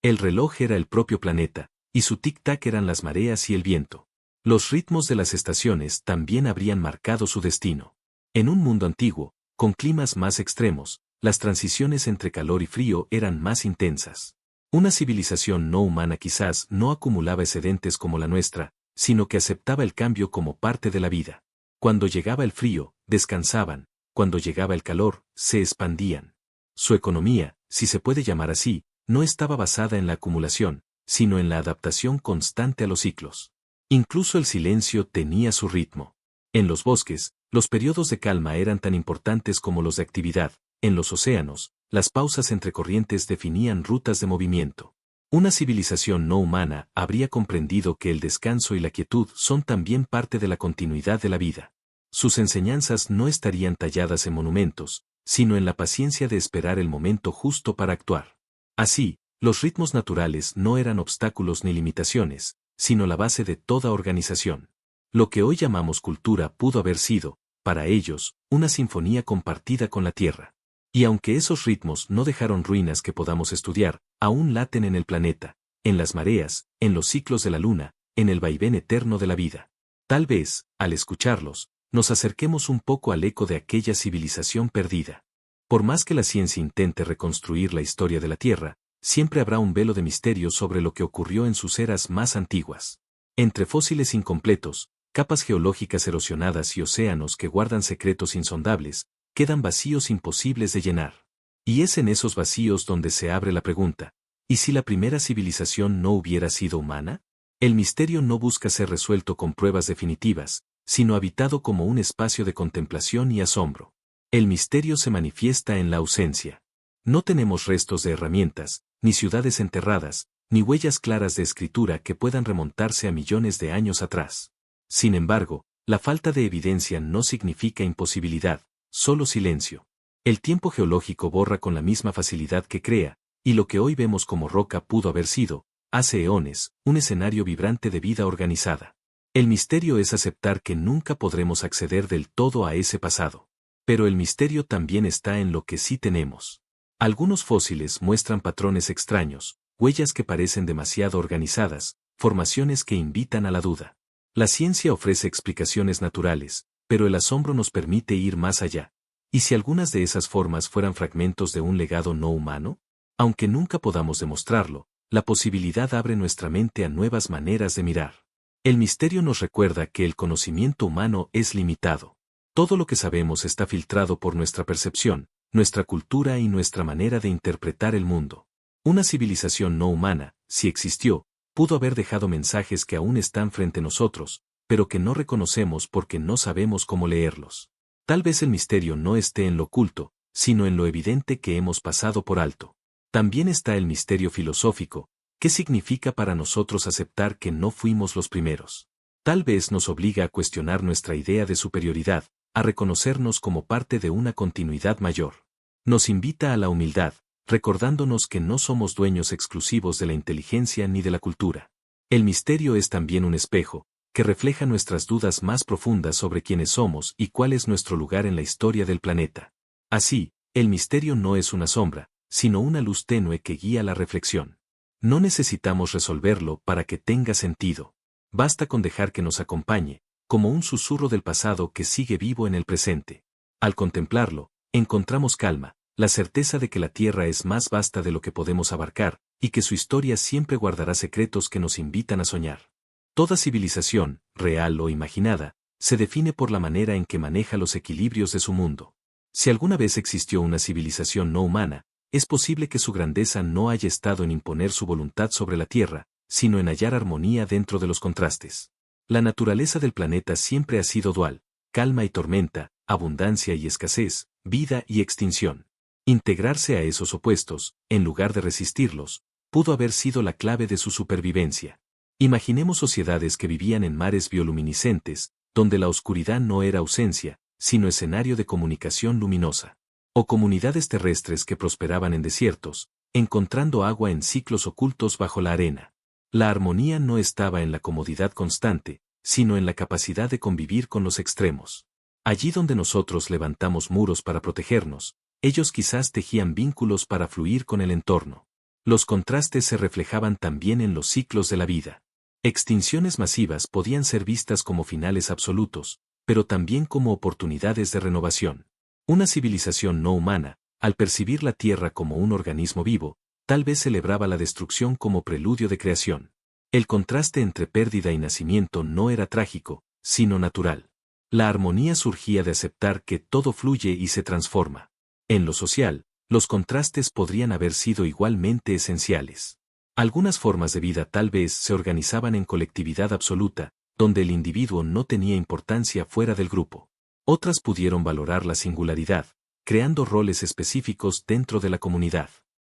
El reloj era el propio planeta, y su tic-tac eran las mareas y el viento. Los ritmos de las estaciones también habrían marcado su destino. En un mundo antiguo, con climas más extremos, las transiciones entre calor y frío eran más intensas. Una civilización no humana quizás no acumulaba excedentes como la nuestra, sino que aceptaba el cambio como parte de la vida. Cuando llegaba el frío, descansaban; cuando llegaba el calor, se expandían. Su economía, si se puede llamar así, no estaba basada en la acumulación, sino en la adaptación constante a los ciclos. Incluso el silencio tenía su ritmo. En los bosques, los periodos de calma eran tan importantes como los de actividad; en los océanos, las pausas entre corrientes definían rutas de movimiento. Una civilización no humana habría comprendido que el descanso y la quietud son también parte de la continuidad de la vida. Sus enseñanzas no estarían talladas en monumentos, sino en la paciencia de esperar el momento justo para actuar. Así, los ritmos naturales no eran obstáculos ni limitaciones, sino la base de toda organización. Lo que hoy llamamos cultura pudo haber sido, para ellos, una sinfonía compartida con la tierra. Y aunque esos ritmos no dejaron ruinas que podamos estudiar, aún laten en el planeta, en las mareas, en los ciclos de la luna, en el vaivén eterno de la vida. Tal vez, al escucharlos, nos acerquemos un poco al eco de aquella civilización perdida. Por más que la ciencia intente reconstruir la historia de la Tierra, siempre habrá un velo de misterio sobre lo que ocurrió en sus eras más antiguas. Entre fósiles incompletos, capas geológicas erosionadas y océanos que guardan secretos insondables, quedan vacíos imposibles de llenar. Y es en esos vacíos donde se abre la pregunta: ¿y si la primera civilización no hubiera sido humana? El misterio no busca ser resuelto con pruebas definitivas, sino habitado como un espacio de contemplación y asombro. El misterio se manifiesta en la ausencia. No tenemos restos de herramientas, ni ciudades enterradas, ni huellas claras de escritura que puedan remontarse a millones de años atrás. Sin embargo, la falta de evidencia no significa imposibilidad, solo silencio. El tiempo geológico borra con la misma facilidad que crea, y lo que hoy vemos como roca pudo haber sido, hace eones, un escenario vibrante de vida organizada. El misterio es aceptar que nunca podremos acceder del todo a ese pasado. Pero el misterio también está en lo que sí tenemos. Algunos fósiles muestran patrones extraños, huellas que parecen demasiado organizadas, formaciones que invitan a la duda. La ciencia ofrece explicaciones naturales, pero el asombro nos permite ir más allá. ¿Y si algunas de esas formas fueran fragmentos de un legado no humano? Aunque nunca podamos demostrarlo, la posibilidad abre nuestra mente a nuevas maneras de mirar. El misterio nos recuerda que el conocimiento humano es limitado. Todo lo que sabemos está filtrado por nuestra percepción, nuestra cultura y nuestra manera de interpretar el mundo. Una civilización no humana, si existió, pudo haber dejado mensajes que aún están frente a nosotros, pero que no reconocemos porque no sabemos cómo leerlos. Tal vez el misterio no esté en lo oculto, sino en lo evidente que hemos pasado por alto. También está el misterio filosófico. ¿Qué significa para nosotros aceptar que no fuimos los primeros? Tal vez nos obliga a cuestionar nuestra idea de superioridad, a reconocernos como parte de una continuidad mayor. Nos invita a la humildad, recordándonos que no somos dueños exclusivos de la inteligencia ni de la cultura. El misterio es también un espejo, que refleja nuestras dudas más profundas sobre quiénes somos y cuál es nuestro lugar en la historia del planeta. Así, el misterio no es una sombra, sino una luz tenue que guía la reflexión. No necesitamos resolverlo para que tenga sentido. Basta con dejar que nos acompañe, como un susurro del pasado que sigue vivo en el presente. Al contemplarlo, encontramos calma, la certeza de que la Tierra es más vasta de lo que podemos abarcar, y que su historia siempre guardará secretos que nos invitan a soñar. Toda civilización, real o imaginada, se define por la manera en que maneja los equilibrios de su mundo. Si alguna vez existió una civilización no humana, es posible que su grandeza no haya estado en imponer su voluntad sobre la Tierra, sino en hallar armonía dentro de los contrastes. La naturaleza del planeta siempre ha sido dual: calma y tormenta, abundancia y escasez, vida y extinción. Integrarse a esos opuestos, en lugar de resistirlos, pudo haber sido la clave de su supervivencia. Imaginemos sociedades que vivían en mares bioluminiscentes, donde la oscuridad no era ausencia, sino escenario de comunicación luminosa. O comunidades terrestres que prosperaban en desiertos, encontrando agua en ciclos ocultos bajo la arena. La armonía no estaba en la comodidad constante, sino en la capacidad de convivir con los extremos. Allí donde nosotros levantamos muros para protegernos, ellos quizás tejían vínculos para fluir con el entorno. Los contrastes se reflejaban también en los ciclos de la vida. Extinciones masivas podían ser vistas como finales absolutos, pero también como oportunidades de renovación. Una civilización no humana, al percibir la Tierra como un organismo vivo, tal vez celebraba la destrucción como preludio de creación. El contraste entre pérdida y nacimiento no era trágico, sino natural. La armonía surgía de aceptar que todo fluye y se transforma. En lo social, los contrastes podrían haber sido igualmente esenciales. Algunas formas de vida tal vez se organizaban en colectividad absoluta, donde el individuo no tenía importancia fuera del grupo. Otras pudieron valorar la singularidad, creando roles específicos dentro de la comunidad.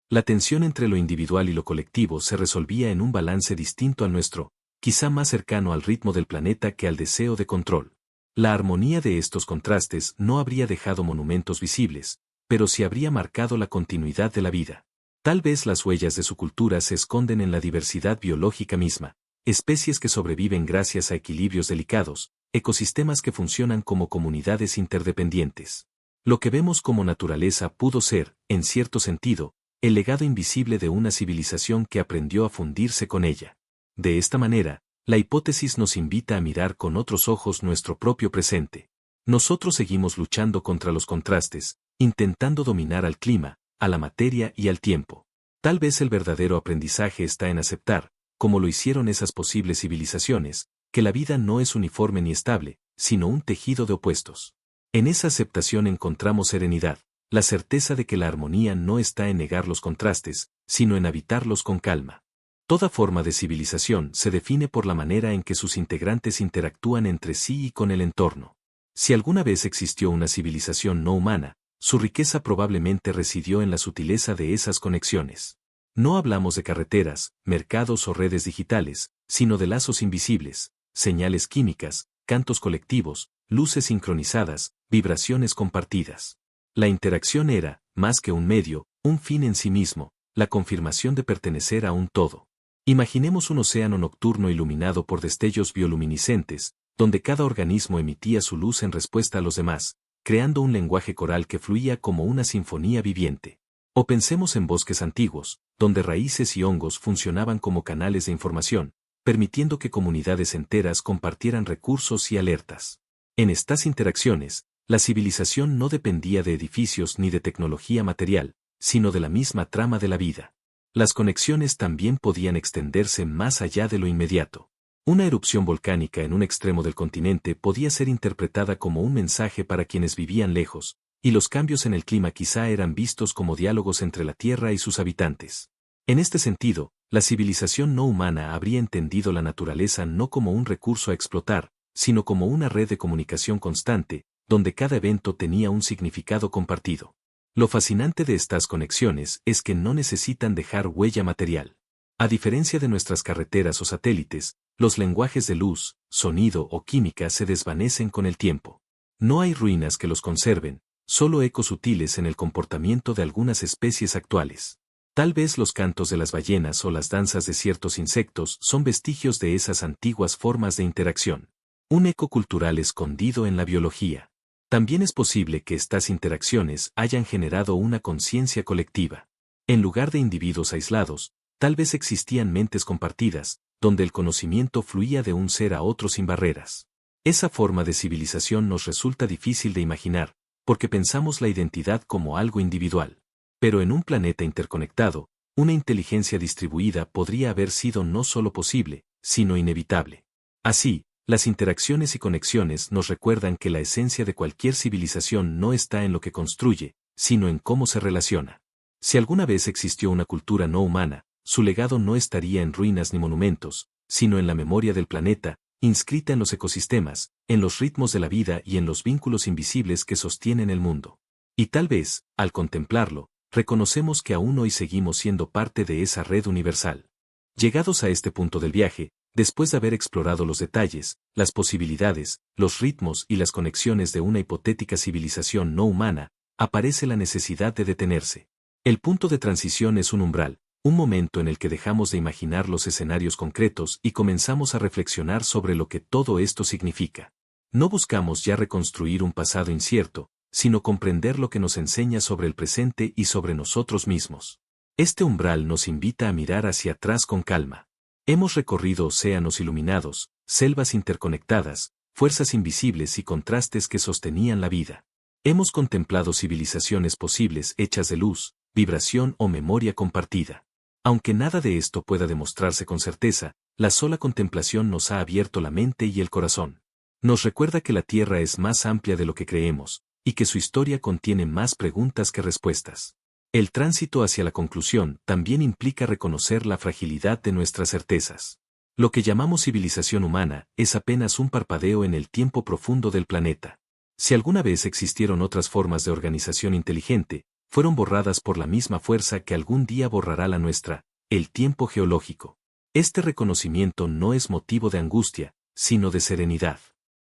La tensión entre lo individual y lo colectivo se resolvía en un balance distinto al nuestro, quizá más cercano al ritmo del planeta que al deseo de control. La armonía de estos contrastes no habría dejado monumentos visibles, pero sí habría marcado la continuidad de la vida. Tal vez las huellas de su cultura se esconden en la diversidad biológica misma, especies que sobreviven gracias a equilibrios delicados, ecosistemas que funcionan como comunidades interdependientes. Lo que vemos como naturaleza pudo ser, en cierto sentido, el legado invisible de una civilización que aprendió a fundirse con ella. De esta manera, la hipótesis nos invita a mirar con otros ojos nuestro propio presente. Nosotros seguimos luchando contra los contrastes, intentando dominar al clima, a la materia y al tiempo. Tal vez el verdadero aprendizaje está en aceptar, como lo hicieron esas posibles civilizaciones, que la vida no es uniforme ni estable, sino un tejido de opuestos. En esa aceptación encontramos serenidad, la certeza de que la armonía no está en negar los contrastes, sino en habitarlos con calma. Toda forma de civilización se define por la manera en que sus integrantes interactúan entre sí y con el entorno. Si alguna vez existió una civilización no humana, su riqueza probablemente residió en la sutileza de esas conexiones. No hablamos de carreteras, mercados o redes digitales, sino de lazos invisibles, señales químicas, cantos colectivos, luces sincronizadas, vibraciones compartidas. La interacción era, más que un medio, un fin en sí mismo, la confirmación de pertenecer a un todo. Imaginemos un océano nocturno iluminado por destellos bioluminiscentes, donde cada organismo emitía su luz en respuesta a los demás, creando un lenguaje coral que fluía como una sinfonía viviente. O pensemos en bosques antiguos, donde raíces y hongos funcionaban como canales de información, permitiendo que comunidades enteras compartieran recursos y alertas. En estas interacciones, la civilización no dependía de edificios ni de tecnología material, sino de la misma trama de la vida. Las conexiones también podían extenderse más allá de lo inmediato. Una erupción volcánica en un extremo del continente podía ser interpretada como un mensaje para quienes vivían lejos, y los cambios en el clima quizá eran vistos como diálogos entre la Tierra y sus habitantes. En este sentido, la civilización no humana habría entendido la naturaleza no como un recurso a explotar, sino como una red de comunicación constante, donde cada evento tenía un significado compartido. Lo fascinante de estas conexiones es que no necesitan dejar huella material. A diferencia de nuestras carreteras o satélites, los lenguajes de luz, sonido o química se desvanecen con el tiempo. No hay ruinas que los conserven, solo ecos sutiles en el comportamiento de algunas especies actuales. Tal vez los cantos de las ballenas o las danzas de ciertos insectos son vestigios de esas antiguas formas de interacción. Un eco cultural escondido en la biología. También es posible que estas interacciones hayan generado una conciencia colectiva. En lugar de individuos aislados, tal vez existían mentes compartidas, donde el conocimiento fluía de un ser a otro sin barreras. Esa forma de civilización nos resulta difícil de imaginar, porque pensamos la identidad como algo individual. Pero en un planeta interconectado, una inteligencia distribuida podría haber sido no solo posible, sino inevitable. Así, las interacciones y conexiones nos recuerdan que la esencia de cualquier civilización no está en lo que construye, sino en cómo se relaciona. Si alguna vez existió una cultura no humana, su legado no estaría en ruinas ni monumentos, sino en la memoria del planeta, inscrita en los ecosistemas, en los ritmos de la vida y en los vínculos invisibles que sostienen el mundo. Y tal vez, al contemplarlo, reconocemos que aún hoy seguimos siendo parte de esa red universal. Llegados a este punto del viaje, Después de haber explorado los detalles, las posibilidades, los ritmos y las conexiones de una hipotética civilización no humana, aparece la necesidad de detenerse. El punto de transición es un umbral, un momento en el que dejamos de imaginar los escenarios concretos y comenzamos a reflexionar sobre lo que todo esto significa. No buscamos ya reconstruir un pasado incierto, sino comprender lo que nos enseña sobre el presente y sobre nosotros mismos. Este umbral nos invita a mirar hacia atrás con calma. Hemos recorrido océanos iluminados, selvas interconectadas, fuerzas invisibles y contrastes que sostenían la vida. Hemos contemplado civilizaciones posibles hechas de luz, vibración o memoria compartida. Aunque nada de esto pueda demostrarse con certeza, la sola contemplación nos ha abierto la mente y el corazón. Nos recuerda que la Tierra es más amplia de lo que creemos, y que su historia contiene más preguntas que respuestas. El tránsito hacia la conclusión también implica reconocer la fragilidad de nuestras certezas. Lo que llamamos civilización humana es apenas un parpadeo en el tiempo profundo del planeta. Si alguna vez existieron otras formas de organización inteligente, fueron borradas por la misma fuerza que algún día borrará la nuestra, el tiempo geológico. Este reconocimiento no es motivo de angustia, sino de serenidad.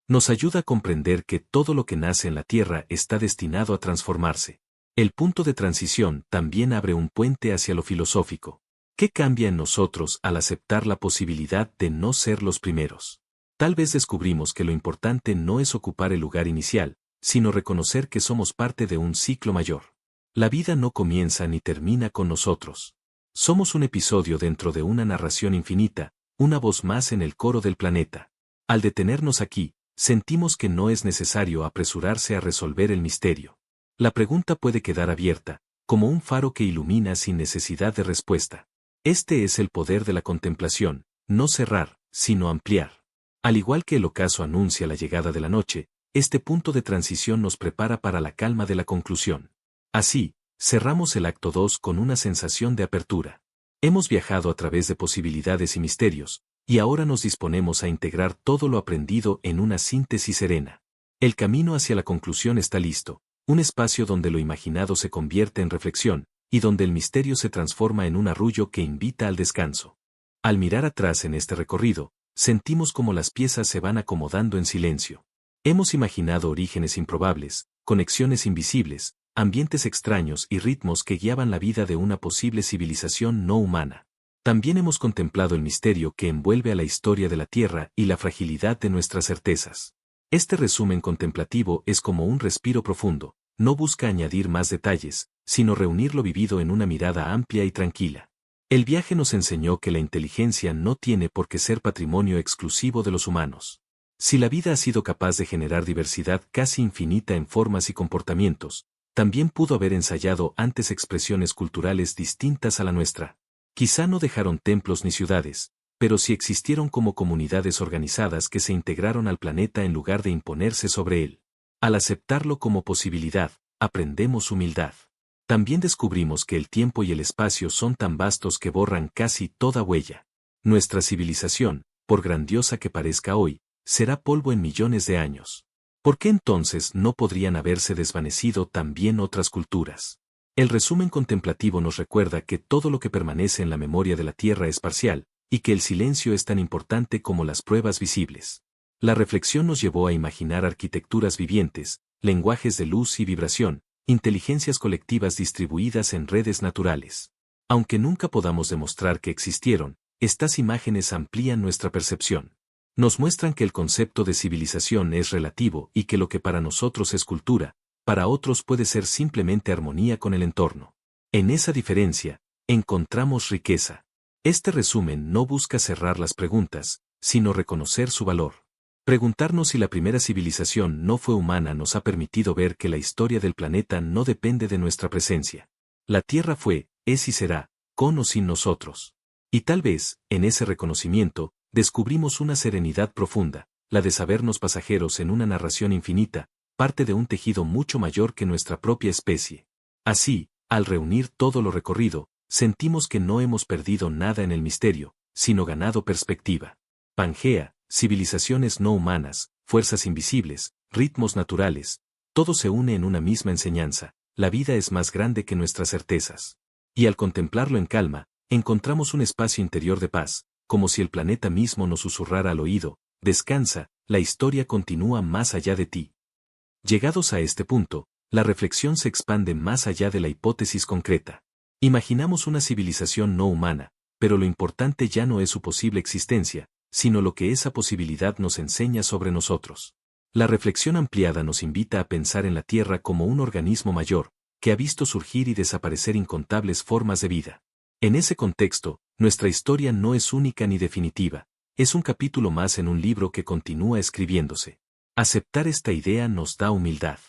Nos ayuda a comprender que todo lo que nace en la Tierra está destinado a transformarse. El punto de transición también abre un puente hacia lo filosófico. ¿Qué cambia en nosotros al aceptar la posibilidad de no ser los primeros? Tal vez descubrimos que lo importante no es ocupar el lugar inicial, sino reconocer que somos parte de un ciclo mayor. La vida no comienza ni termina con nosotros. Somos un episodio dentro de una narración infinita, una voz más en el coro del planeta. Al detenernos aquí, sentimos que no es necesario apresurarse a resolver el misterio. La pregunta puede quedar abierta, como un faro que ilumina sin necesidad de respuesta. Este es el poder de la contemplación, no cerrar, sino ampliar. Al igual que el ocaso anuncia la llegada de la noche, este punto de transición nos prepara para la calma de la conclusión. Así, cerramos el acto 2 con una sensación de apertura. Hemos viajado a través de posibilidades y misterios, y ahora nos disponemos a integrar todo lo aprendido en una síntesis serena. El camino hacia la conclusión está listo. Un espacio donde lo imaginado se convierte en reflexión, y donde el misterio se transforma en un arrullo que invita al descanso. Al mirar atrás en este recorrido, sentimos como las piezas se van acomodando en silencio. Hemos imaginado orígenes improbables, conexiones invisibles, ambientes extraños y ritmos que guiaban la vida de una posible civilización no humana. También hemos contemplado el misterio que envuelve a la historia de la Tierra y la fragilidad de nuestras certezas. Este resumen contemplativo es como un respiro profundo, no busca añadir más detalles, sino reunir lo vivido en una mirada amplia y tranquila. El viaje nos enseñó que la inteligencia no tiene por qué ser patrimonio exclusivo de los humanos. Si la vida ha sido capaz de generar diversidad casi infinita en formas y comportamientos, también pudo haber ensayado antes expresiones culturales distintas a la nuestra. Quizá no dejaron templos ni ciudades, pero sí existieron como comunidades organizadas que se integraron al planeta en lugar de imponerse sobre él. Al aceptarlo como posibilidad, aprendemos humildad. También descubrimos que el tiempo y el espacio son tan vastos que borran casi toda huella. Nuestra civilización, por grandiosa que parezca hoy, será polvo en millones de años. ¿Por qué entonces no podrían haberse desvanecido también otras culturas? El resumen contemplativo nos recuerda que todo lo que permanece en la memoria de la Tierra es parcial, y que el silencio es tan importante como las pruebas visibles. La reflexión nos llevó a imaginar arquitecturas vivientes, lenguajes de luz y vibración, inteligencias colectivas distribuidas en redes naturales. Aunque nunca podamos demostrar que existieron, estas imágenes amplían nuestra percepción. Nos muestran que el concepto de civilización es relativo y que lo que para nosotros es cultura, para otros puede ser simplemente armonía con el entorno. En esa diferencia, encontramos riqueza. Este resumen no busca cerrar las preguntas, sino reconocer su valor. Preguntarnos si la primera civilización no fue humana nos ha permitido ver que la historia del planeta no depende de nuestra presencia. La Tierra fue, es y será, con o sin nosotros. Y tal vez, en ese reconocimiento, descubrimos una serenidad profunda, la de sabernos pasajeros en una narración infinita, parte de un tejido mucho mayor que nuestra propia especie. Así, al reunir todo lo recorrido, sentimos que no hemos perdido nada en el misterio, sino ganado perspectiva. Pangea, civilizaciones no humanas, fuerzas invisibles, ritmos naturales, todo se une en una misma enseñanza, la vida es más grande que nuestras certezas. Y al contemplarlo en calma, encontramos un espacio interior de paz, como si el planeta mismo nos susurrara al oído, descansa, la historia continúa más allá de ti. Llegados a este punto, la reflexión se expande más allá de la hipótesis concreta. Imaginamos una civilización no humana, pero lo importante ya no es su posible existencia, sino lo que esa posibilidad nos enseña sobre nosotros. La reflexión ampliada nos invita a pensar en la Tierra como un organismo mayor, que ha visto surgir y desaparecer incontables formas de vida. En ese contexto, nuestra historia no es única ni definitiva, es un capítulo más en un libro que continúa escribiéndose. Aceptar esta idea nos da humildad.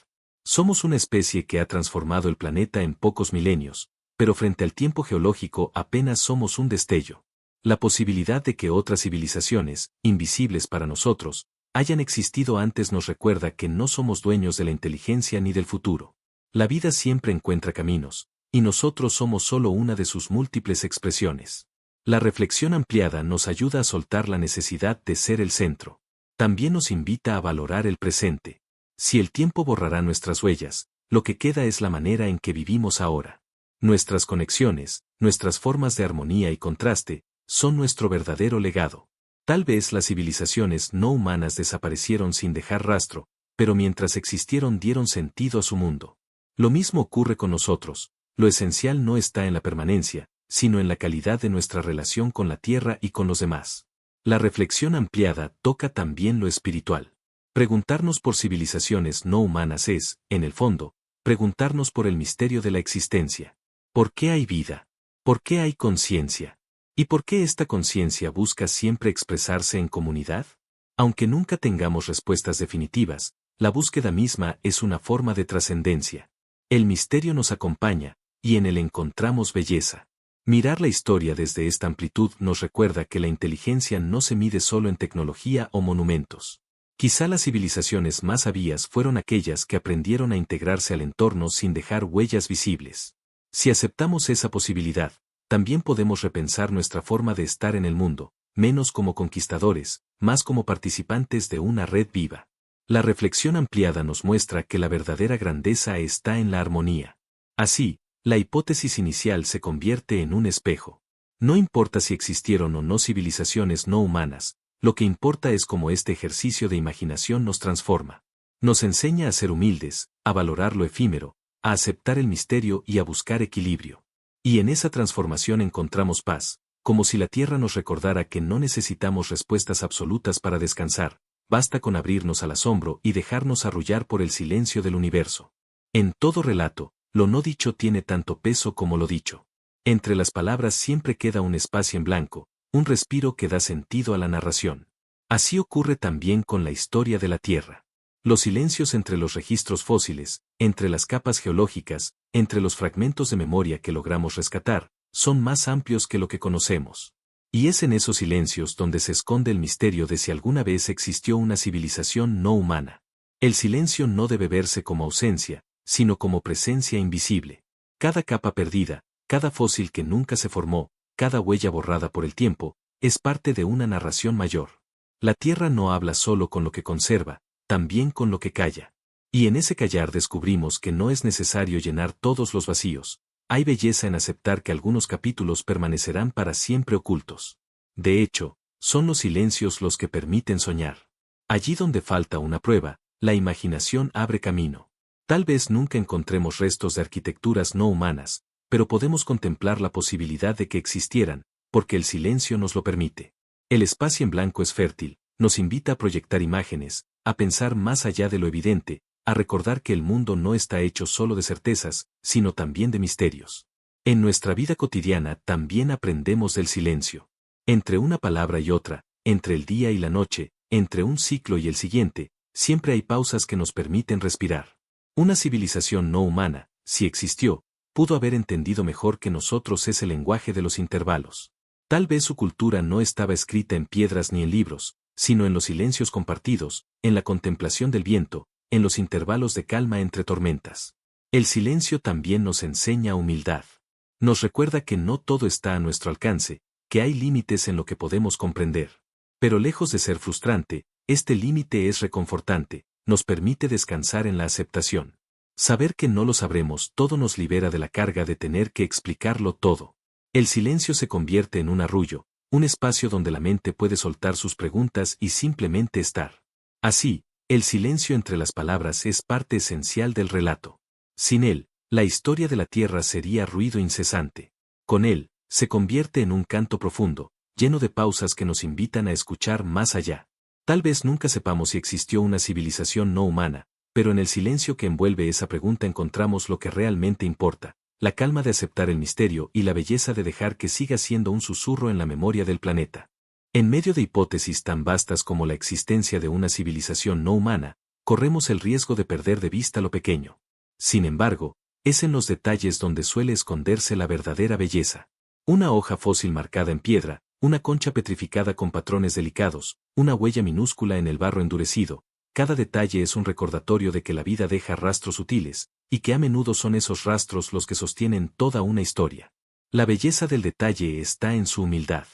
Somos una especie que ha transformado el planeta en pocos milenios, pero frente al tiempo geológico apenas somos un destello. La posibilidad de que otras civilizaciones, invisibles para nosotros, hayan existido antes nos recuerda que no somos dueños de la inteligencia ni del futuro. La vida siempre encuentra caminos, y nosotros somos solo una de sus múltiples expresiones. La reflexión ampliada nos ayuda a soltar la necesidad de ser el centro. También nos invita a valorar el presente. Si el tiempo borrará nuestras huellas, lo que queda es la manera en que vivimos ahora. Nuestras conexiones, nuestras formas de armonía y contraste, son nuestro verdadero legado. Tal vez las civilizaciones no humanas desaparecieron sin dejar rastro, pero mientras existieron dieron sentido a su mundo. Lo mismo ocurre con nosotros. Lo esencial no está en la permanencia, sino en la calidad de nuestra relación con la Tierra y con los demás. La reflexión ampliada toca también lo espiritual. Preguntarnos por civilizaciones no humanas es, en el fondo, preguntarnos por el misterio de la existencia. ¿Por qué hay vida? ¿Por qué hay conciencia? ¿Y por qué esta conciencia busca siempre expresarse en comunidad? Aunque nunca tengamos respuestas definitivas, la búsqueda misma es una forma de trascendencia. El misterio nos acompaña, y en él encontramos belleza. Mirar la historia desde esta amplitud nos recuerda que la inteligencia no se mide solo en tecnología o monumentos. Quizá las civilizaciones más sabias fueron aquellas que aprendieron a integrarse al entorno sin dejar huellas visibles. Si aceptamos esa posibilidad, también podemos repensar nuestra forma de estar en el mundo, menos como conquistadores, más como participantes de una red viva. La reflexión ampliada nos muestra que la verdadera grandeza está en la armonía. Así, la hipótesis inicial se convierte en un espejo. No importa si existieron o no civilizaciones no humanas, lo que importa es cómo este ejercicio de imaginación nos transforma. Nos enseña a ser humildes, a valorar lo efímero, a aceptar el misterio y a buscar equilibrio. Y en esa transformación encontramos paz, como si la Tierra nos recordara que no necesitamos respuestas absolutas para descansar, basta con abrirnos al asombro y dejarnos arrullar por el silencio del universo. En todo relato, lo no dicho tiene tanto peso como lo dicho. Entre las palabras siempre queda un espacio en blanco, un respiro que da sentido a la narración. Así ocurre también con la historia de la Tierra. Los silencios entre los registros fósiles, entre las capas geológicas, entre los fragmentos de memoria que logramos rescatar, son más amplios que lo que conocemos. Y es en esos silencios donde se esconde el misterio de si alguna vez existió una civilización no humana. El silencio no debe verse como ausencia, sino como presencia invisible. Cada capa perdida, cada fósil que nunca se formó, cada huella borrada por el tiempo, es parte de una narración mayor. La Tierra no habla solo con lo que conserva, también con lo que calla. Y en ese callar descubrimos que no es necesario llenar todos los vacíos. Hay belleza en aceptar que algunos capítulos permanecerán para siempre ocultos. De hecho, son los silencios los que permiten soñar. Allí donde falta una prueba, la imaginación abre camino. Tal vez nunca encontremos restos de arquitecturas no humanas, pero podemos contemplar la posibilidad de que existieran, porque el silencio nos lo permite. El espacio en blanco es fértil, nos invita a proyectar imágenes, a pensar más allá de lo evidente, a recordar que el mundo no está hecho solo de certezas, sino también de misterios. En nuestra vida cotidiana también aprendemos del silencio. Entre una palabra y otra, entre el día y la noche, entre un ciclo y el siguiente, siempre hay pausas que nos permiten respirar. Una civilización no humana, si existió, pudo haber entendido mejor que nosotros ese lenguaje de los intervalos. Tal vez su cultura no estaba escrita en piedras ni en libros, sino en los silencios compartidos, en la contemplación del viento, en los intervalos de calma entre tormentas. El silencio también nos enseña humildad. Nos recuerda que no todo está a nuestro alcance, que hay límites en lo que podemos comprender. Pero lejos de ser frustrante, este límite es reconfortante, nos permite descansar en la aceptación. Saber que no lo sabremos todo nos libera de la carga de tener que explicarlo todo. El silencio se convierte en un arrullo, un espacio donde la mente puede soltar sus preguntas y simplemente estar. Así, el silencio entre las palabras es parte esencial del relato. Sin él, la historia de la Tierra sería ruido incesante. Con él, se convierte en un canto profundo, lleno de pausas que nos invitan a escuchar más allá. Tal vez nunca sepamos si existió una civilización no humana, pero en el silencio que envuelve esa pregunta encontramos lo que realmente importa, la calma de aceptar el misterio y la belleza de dejar que siga siendo un susurro en la memoria del planeta. En medio de hipótesis tan vastas como la existencia de una civilización no humana, corremos el riesgo de perder de vista lo pequeño. Sin embargo, es en los detalles donde suele esconderse la verdadera belleza. Una hoja fósil marcada en piedra, una concha petrificada con patrones delicados, una huella minúscula en el barro endurecido, cada detalle es un recordatorio de que la vida deja rastros sutiles, y que a menudo son esos rastros los que sostienen toda una historia. La belleza del detalle está en su humildad.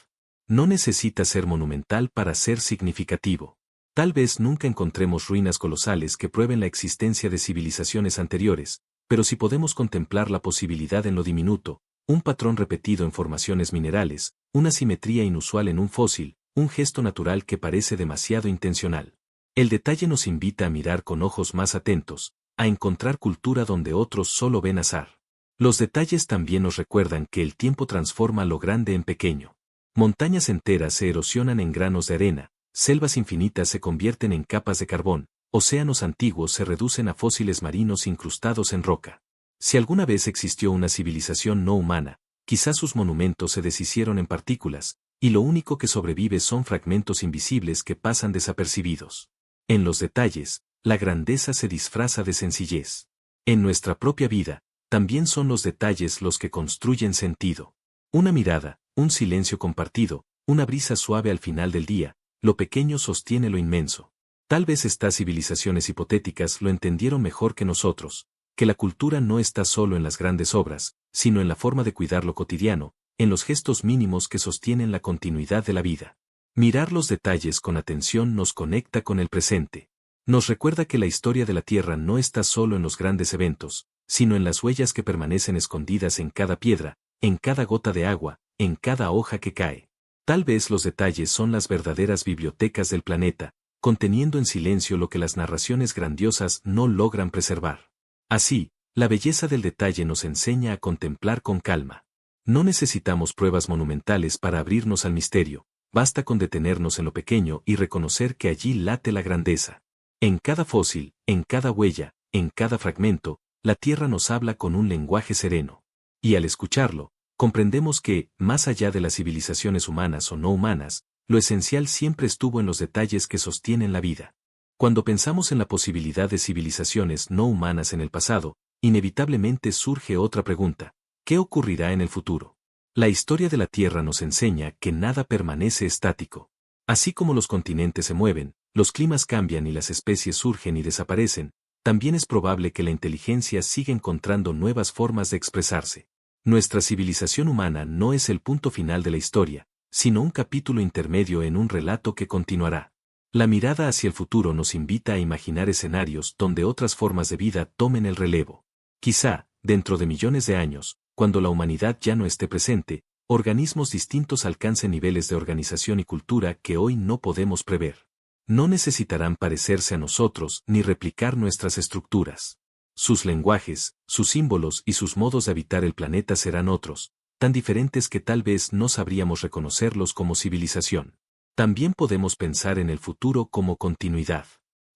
No necesita ser monumental para ser significativo. Tal vez nunca encontremos ruinas colosales que prueben la existencia de civilizaciones anteriores, pero si podemos contemplar la posibilidad en lo diminuto, un patrón repetido en formaciones minerales, una simetría inusual en un fósil, un gesto natural que parece demasiado intencional. El detalle nos invita a mirar con ojos más atentos, a encontrar cultura donde otros solo ven azar. Los detalles también nos recuerdan que el tiempo transforma lo grande en pequeño. Montañas enteras se erosionan en granos de arena, selvas infinitas se convierten en capas de carbón, océanos antiguos se reducen a fósiles marinos incrustados en roca. Si alguna vez existió una civilización no humana, quizás sus monumentos se deshicieron en partículas, y lo único que sobrevive son fragmentos invisibles que pasan desapercibidos. En los detalles, la grandeza se disfraza de sencillez. En nuestra propia vida, también son los detalles los que construyen sentido. Una mirada, un silencio compartido, una brisa suave al final del día, lo pequeño sostiene lo inmenso. Tal vez estas civilizaciones hipotéticas lo entendieron mejor que nosotros, que la cultura no está solo en las grandes obras, sino en la forma de cuidar lo cotidiano, en los gestos mínimos que sostienen la continuidad de la vida. Mirar los detalles con atención nos conecta con el presente. Nos recuerda que la historia de la Tierra no está solo en los grandes eventos, sino en las huellas que permanecen escondidas en cada piedra, en cada gota de agua, en cada hoja que cae. Tal vez los detalles son las verdaderas bibliotecas del planeta, conteniendo en silencio lo que las narraciones grandiosas no logran preservar. Así, la belleza del detalle nos enseña a contemplar con calma. No necesitamos pruebas monumentales para abrirnos al misterio, basta con detenernos en lo pequeño y reconocer que allí late la grandeza. En cada fósil, en cada huella, en cada fragmento, la Tierra nos habla con un lenguaje sereno. Y al escucharlo, comprendemos que, más allá de las civilizaciones humanas o no humanas, lo esencial siempre estuvo en los detalles que sostienen la vida. Cuando pensamos en la posibilidad de civilizaciones no humanas en el pasado, inevitablemente surge otra pregunta: ¿qué ocurrirá en el futuro? La historia de la Tierra nos enseña que nada permanece estático. Así como los continentes se mueven, los climas cambian y las especies surgen y desaparecen, también es probable que la inteligencia siga encontrando nuevas formas de expresarse. Nuestra civilización humana no es el punto final de la historia, sino un capítulo intermedio en un relato que continuará. La mirada hacia el futuro nos invita a imaginar escenarios donde otras formas de vida tomen el relevo. Quizá, dentro de millones de años, cuando la humanidad ya no esté presente, organismos distintos alcancen niveles de organización y cultura que hoy no podemos prever. No necesitarán parecerse a nosotros ni replicar nuestras estructuras. Sus lenguajes, sus símbolos y sus modos de habitar el planeta serán otros, tan diferentes que tal vez no sabríamos reconocerlos como civilización. También podemos pensar en el futuro como continuidad.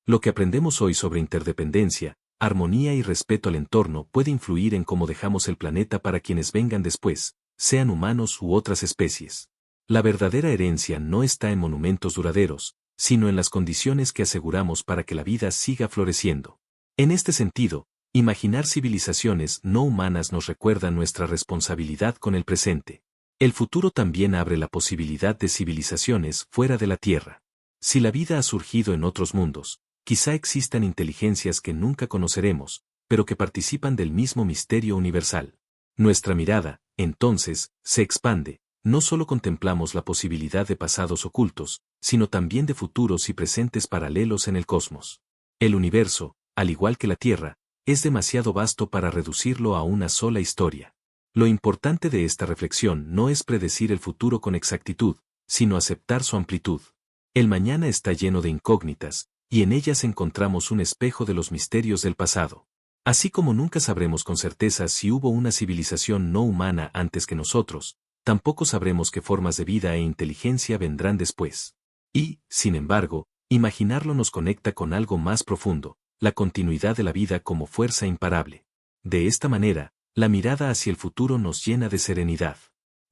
Lo que aprendemos hoy sobre interdependencia, armonía y respeto al entorno puede influir en cómo dejamos el planeta para quienes vengan después, sean humanos u otras especies. La verdadera herencia no está en monumentos duraderos, sino en las condiciones que aseguramos para que la vida siga floreciendo. En este sentido, imaginar civilizaciones no humanas nos recuerda nuestra responsabilidad con el presente. El futuro también abre la posibilidad de civilizaciones fuera de la Tierra. Si la vida ha surgido en otros mundos, quizá existan inteligencias que nunca conoceremos, pero que participan del mismo misterio universal. Nuestra mirada, entonces, se expande, no solo contemplamos la posibilidad de pasados ocultos, sino también de futuros y presentes paralelos en el cosmos. El universo, al igual que la Tierra, es demasiado vasto para reducirlo a una sola historia. Lo importante de esta reflexión no es predecir el futuro con exactitud, sino aceptar su amplitud. El mañana está lleno de incógnitas, y en ellas encontramos un espejo de los misterios del pasado. Así como nunca sabremos con certeza si hubo una civilización no humana antes que nosotros, tampoco sabremos qué formas de vida e inteligencia vendrán después. Y, sin embargo, imaginarlo nos conecta con algo más profundo, la continuidad de la vida como fuerza imparable. De esta manera, la mirada hacia el futuro nos llena de serenidad.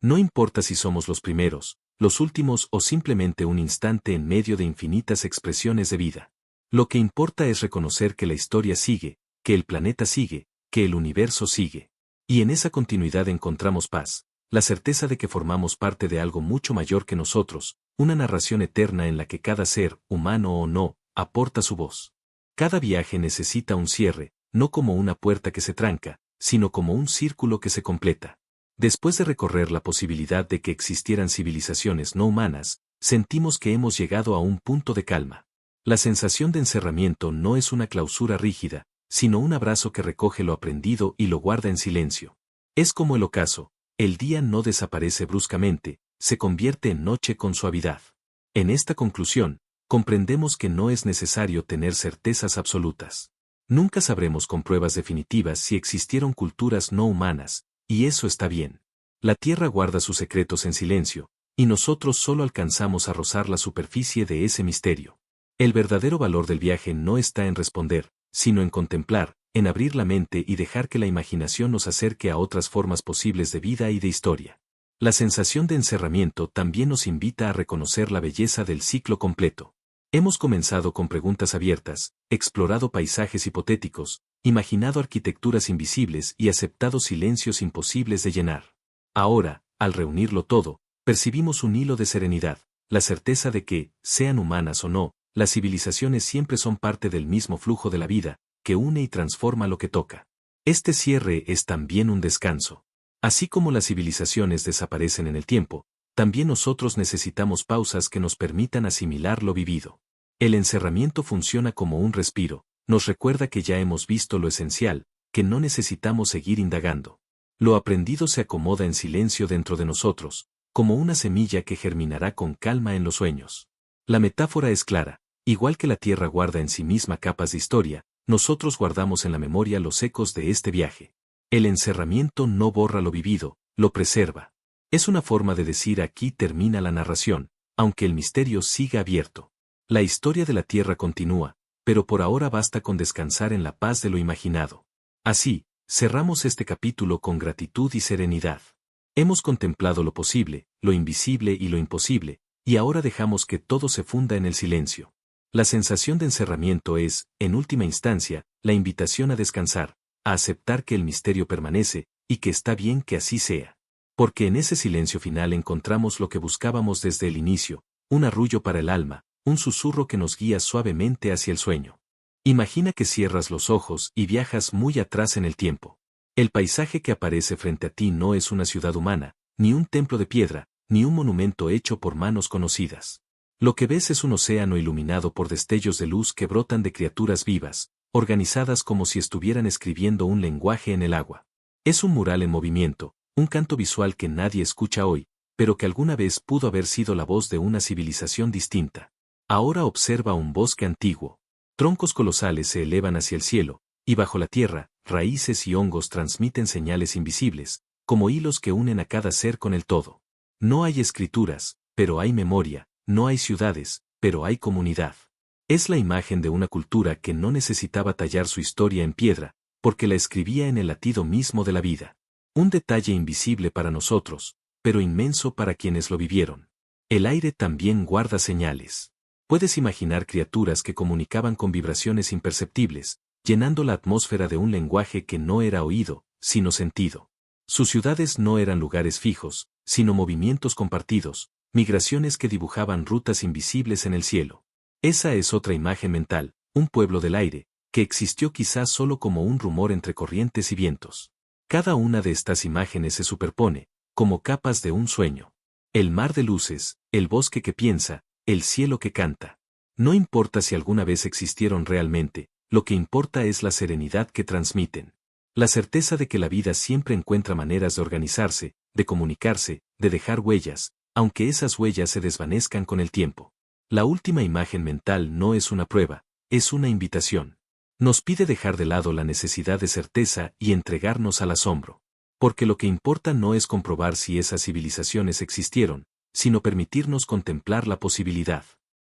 No importa si somos los primeros, los últimos o simplemente un instante en medio de infinitas expresiones de vida. Lo que importa es reconocer que la historia sigue, que el planeta sigue, que el universo sigue. Y en esa continuidad encontramos paz, la certeza de que formamos parte de algo mucho mayor que nosotros, una narración eterna en la que cada ser, humano o no, aporta su voz. Cada viaje necesita un cierre, no como una puerta que se tranca, sino como un círculo que se completa. Después de recorrer la posibilidad de que existieran civilizaciones no humanas, sentimos que hemos llegado a un punto de calma. La sensación de encerramiento no es una clausura rígida, sino un abrazo que recoge lo aprendido y lo guarda en silencio. Es como el ocaso, el día no desaparece bruscamente, se convierte en noche con suavidad. En esta conclusión, comprendemos que no es necesario tener certezas absolutas. Nunca sabremos con pruebas definitivas si existieron culturas no humanas, y eso está bien. La Tierra guarda sus secretos en silencio, y nosotros solo alcanzamos a rozar la superficie de ese misterio. El verdadero valor del viaje no está en responder, sino en contemplar, en abrir la mente y dejar que la imaginación nos acerque a otras formas posibles de vida y de historia. La sensación de encerramiento también nos invita a reconocer la belleza del ciclo completo. Hemos comenzado con preguntas abiertas, explorado paisajes hipotéticos, imaginado arquitecturas invisibles y aceptado silencios imposibles de llenar. Ahora, al reunirlo todo, percibimos un hilo de serenidad, la certeza de que, sean humanas o no, las civilizaciones siempre son parte del mismo flujo de la vida, que une y transforma lo que toca. Este cierre es también un descanso. Así como las civilizaciones desaparecen en el tiempo, también nosotros necesitamos pausas que nos permitan asimilar lo vivido. El encerramiento funciona como un respiro, nos recuerda que ya hemos visto lo esencial, que no necesitamos seguir indagando. Lo aprendido se acomoda en silencio dentro de nosotros, como una semilla que germinará con calma en los sueños. La metáfora es clara, igual que la Tierra guarda en sí misma capas de historia, nosotros guardamos en la memoria los ecos de este viaje. El encerramiento no borra lo vivido, lo preserva. Es una forma de decir aquí termina la narración, aunque el misterio siga abierto. La historia de la Tierra continúa, pero por ahora basta con descansar en la paz de lo imaginado. Así, cerramos este capítulo con gratitud y serenidad. Hemos contemplado lo posible, lo invisible y lo imposible, y ahora dejamos que todo se funda en el silencio. La sensación de encerramiento es, en última instancia, la invitación a descansar, a aceptar que el misterio permanece, y que está bien que así sea. Porque en ese silencio final encontramos lo que buscábamos desde el inicio, un arrullo para el alma, un susurro que nos guía suavemente hacia el sueño. Imagina que cierras los ojos y viajas muy atrás en el tiempo. El paisaje que aparece frente a ti no es una ciudad humana, ni un templo de piedra, ni un monumento hecho por manos conocidas. Lo que ves es un océano iluminado por destellos de luz que brotan de criaturas vivas, organizadas como si estuvieran escribiendo un lenguaje en el agua. Es un mural en movimiento, un canto visual que nadie escucha hoy, pero que alguna vez pudo haber sido la voz de una civilización distinta. Ahora observa un bosque antiguo. Troncos colosales se elevan hacia el cielo, y bajo la tierra, raíces y hongos transmiten señales invisibles, como hilos que unen a cada ser con el todo. No hay escrituras, pero hay memoria, no hay ciudades, pero hay comunidad. Es la imagen de una cultura que no necesitaba tallar su historia en piedra, porque la escribía en el latido mismo de la vida. Un detalle invisible para nosotros, pero inmenso para quienes lo vivieron. El aire también guarda señales. Puedes imaginar criaturas que comunicaban con vibraciones imperceptibles, llenando la atmósfera de un lenguaje que no era oído, sino sentido. Sus ciudades no eran lugares fijos, sino movimientos compartidos, migraciones que dibujaban rutas invisibles en el cielo. Esa es otra imagen mental, un pueblo del aire, que existió quizás solo como un rumor entre corrientes y vientos. Cada una de estas imágenes se superpone, como capas de un sueño. El mar de luces, el bosque que piensa, el cielo que canta. No importa si alguna vez existieron realmente, lo que importa es la serenidad que transmiten. La certeza de que la vida siempre encuentra maneras de organizarse, de comunicarse, de dejar huellas, aunque esas huellas se desvanezcan con el tiempo. La última imagen mental no es una prueba, es una invitación. Nos pide dejar de lado la necesidad de certeza y entregarnos al asombro. Porque lo que importa no es comprobar si esas civilizaciones existieron, sino permitirnos contemplar la posibilidad.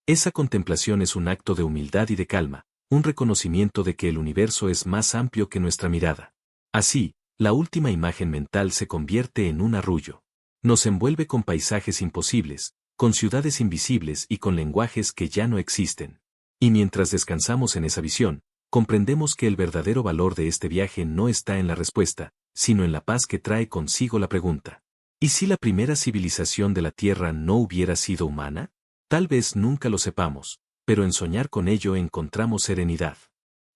Esa contemplación es un acto de humildad y de calma, un reconocimiento de que el universo es más amplio que nuestra mirada. Así, la última imagen mental se convierte en un arrullo. Nos envuelve con paisajes imposibles, con ciudades invisibles y con lenguajes que ya no existen. Y mientras descansamos en esa visión, comprendemos que el verdadero valor de este viaje no está en la respuesta, sino en la paz que trae consigo la pregunta. ¿Y si la primera civilización de la Tierra no hubiera sido humana? Tal vez nunca lo sepamos, pero en soñar con ello encontramos serenidad.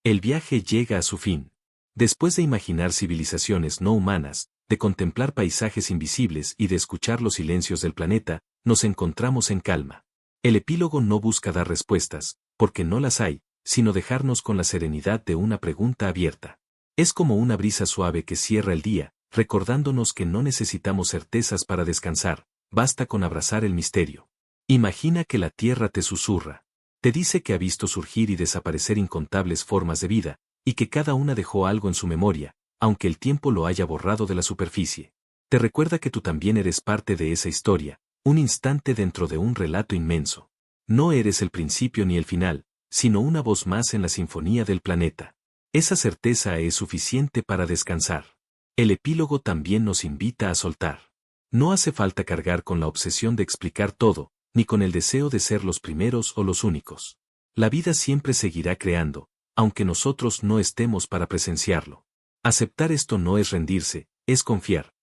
El viaje llega a su fin. Después de imaginar civilizaciones no humanas, de contemplar paisajes invisibles y de escuchar los silencios del planeta, nos encontramos en calma. El epílogo no busca dar respuestas, porque no las hay, sino dejarnos con la serenidad de una pregunta abierta. Es como una brisa suave que cierra el día, recordándonos que no necesitamos certezas para descansar, basta con abrazar el misterio. Imagina que la Tierra te susurra. Te dice que ha visto surgir y desaparecer incontables formas de vida, y que cada una dejó algo en su memoria, aunque el tiempo lo haya borrado de la superficie. Te recuerda que tú también eres parte de esa historia, un instante dentro de un relato inmenso. No eres el principio ni el final, sino una voz más en la sinfonía del planeta. Esa certeza es suficiente para descansar. El epílogo también nos invita a soltar. No hace falta cargar con la obsesión de explicar todo, ni con el deseo de ser los primeros o los únicos. La vida siempre seguirá creando, aunque nosotros no estemos para presenciarlo. Aceptar esto no es rendirse, es confiar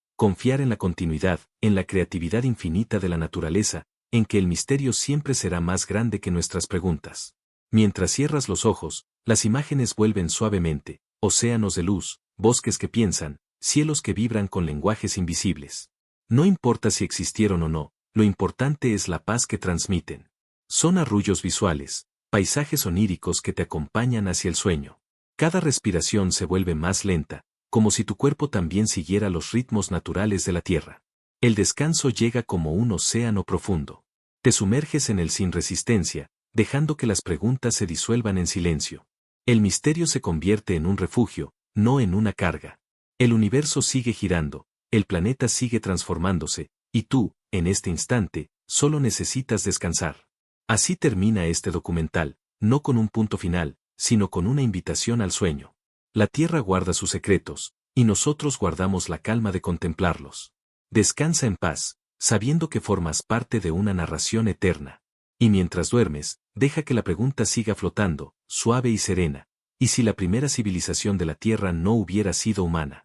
en la continuidad, en la creatividad infinita de la naturaleza, en que el misterio siempre será más grande que nuestras preguntas. Mientras cierras los ojos, las imágenes vuelven suavemente, océanos de luz, bosques que piensan, cielos que vibran con lenguajes invisibles. No importa si existieron o no, lo importante es la paz que transmiten. Son arrullos visuales, paisajes oníricos que te acompañan hacia el sueño. Cada respiración se vuelve más lenta, como si tu cuerpo también siguiera los ritmos naturales de la Tierra. El descanso llega como un océano profundo. Te sumerges en él sin resistencia, dejando que las preguntas se disuelvan en silencio. El misterio se convierte en un refugio, no en una carga. El universo sigue girando, el planeta sigue transformándose, y tú, en este instante, solo necesitas descansar. Así termina este documental, no con un punto final, sino con una invitación al sueño. La Tierra guarda sus secretos, y nosotros guardamos la calma de contemplarlos. Descansa en paz, sabiendo que formas parte de una narración eterna. Y mientras duermes, deja que la pregunta siga flotando, suave y serena. ¿Y si la primera civilización de la Tierra no hubiera sido humana?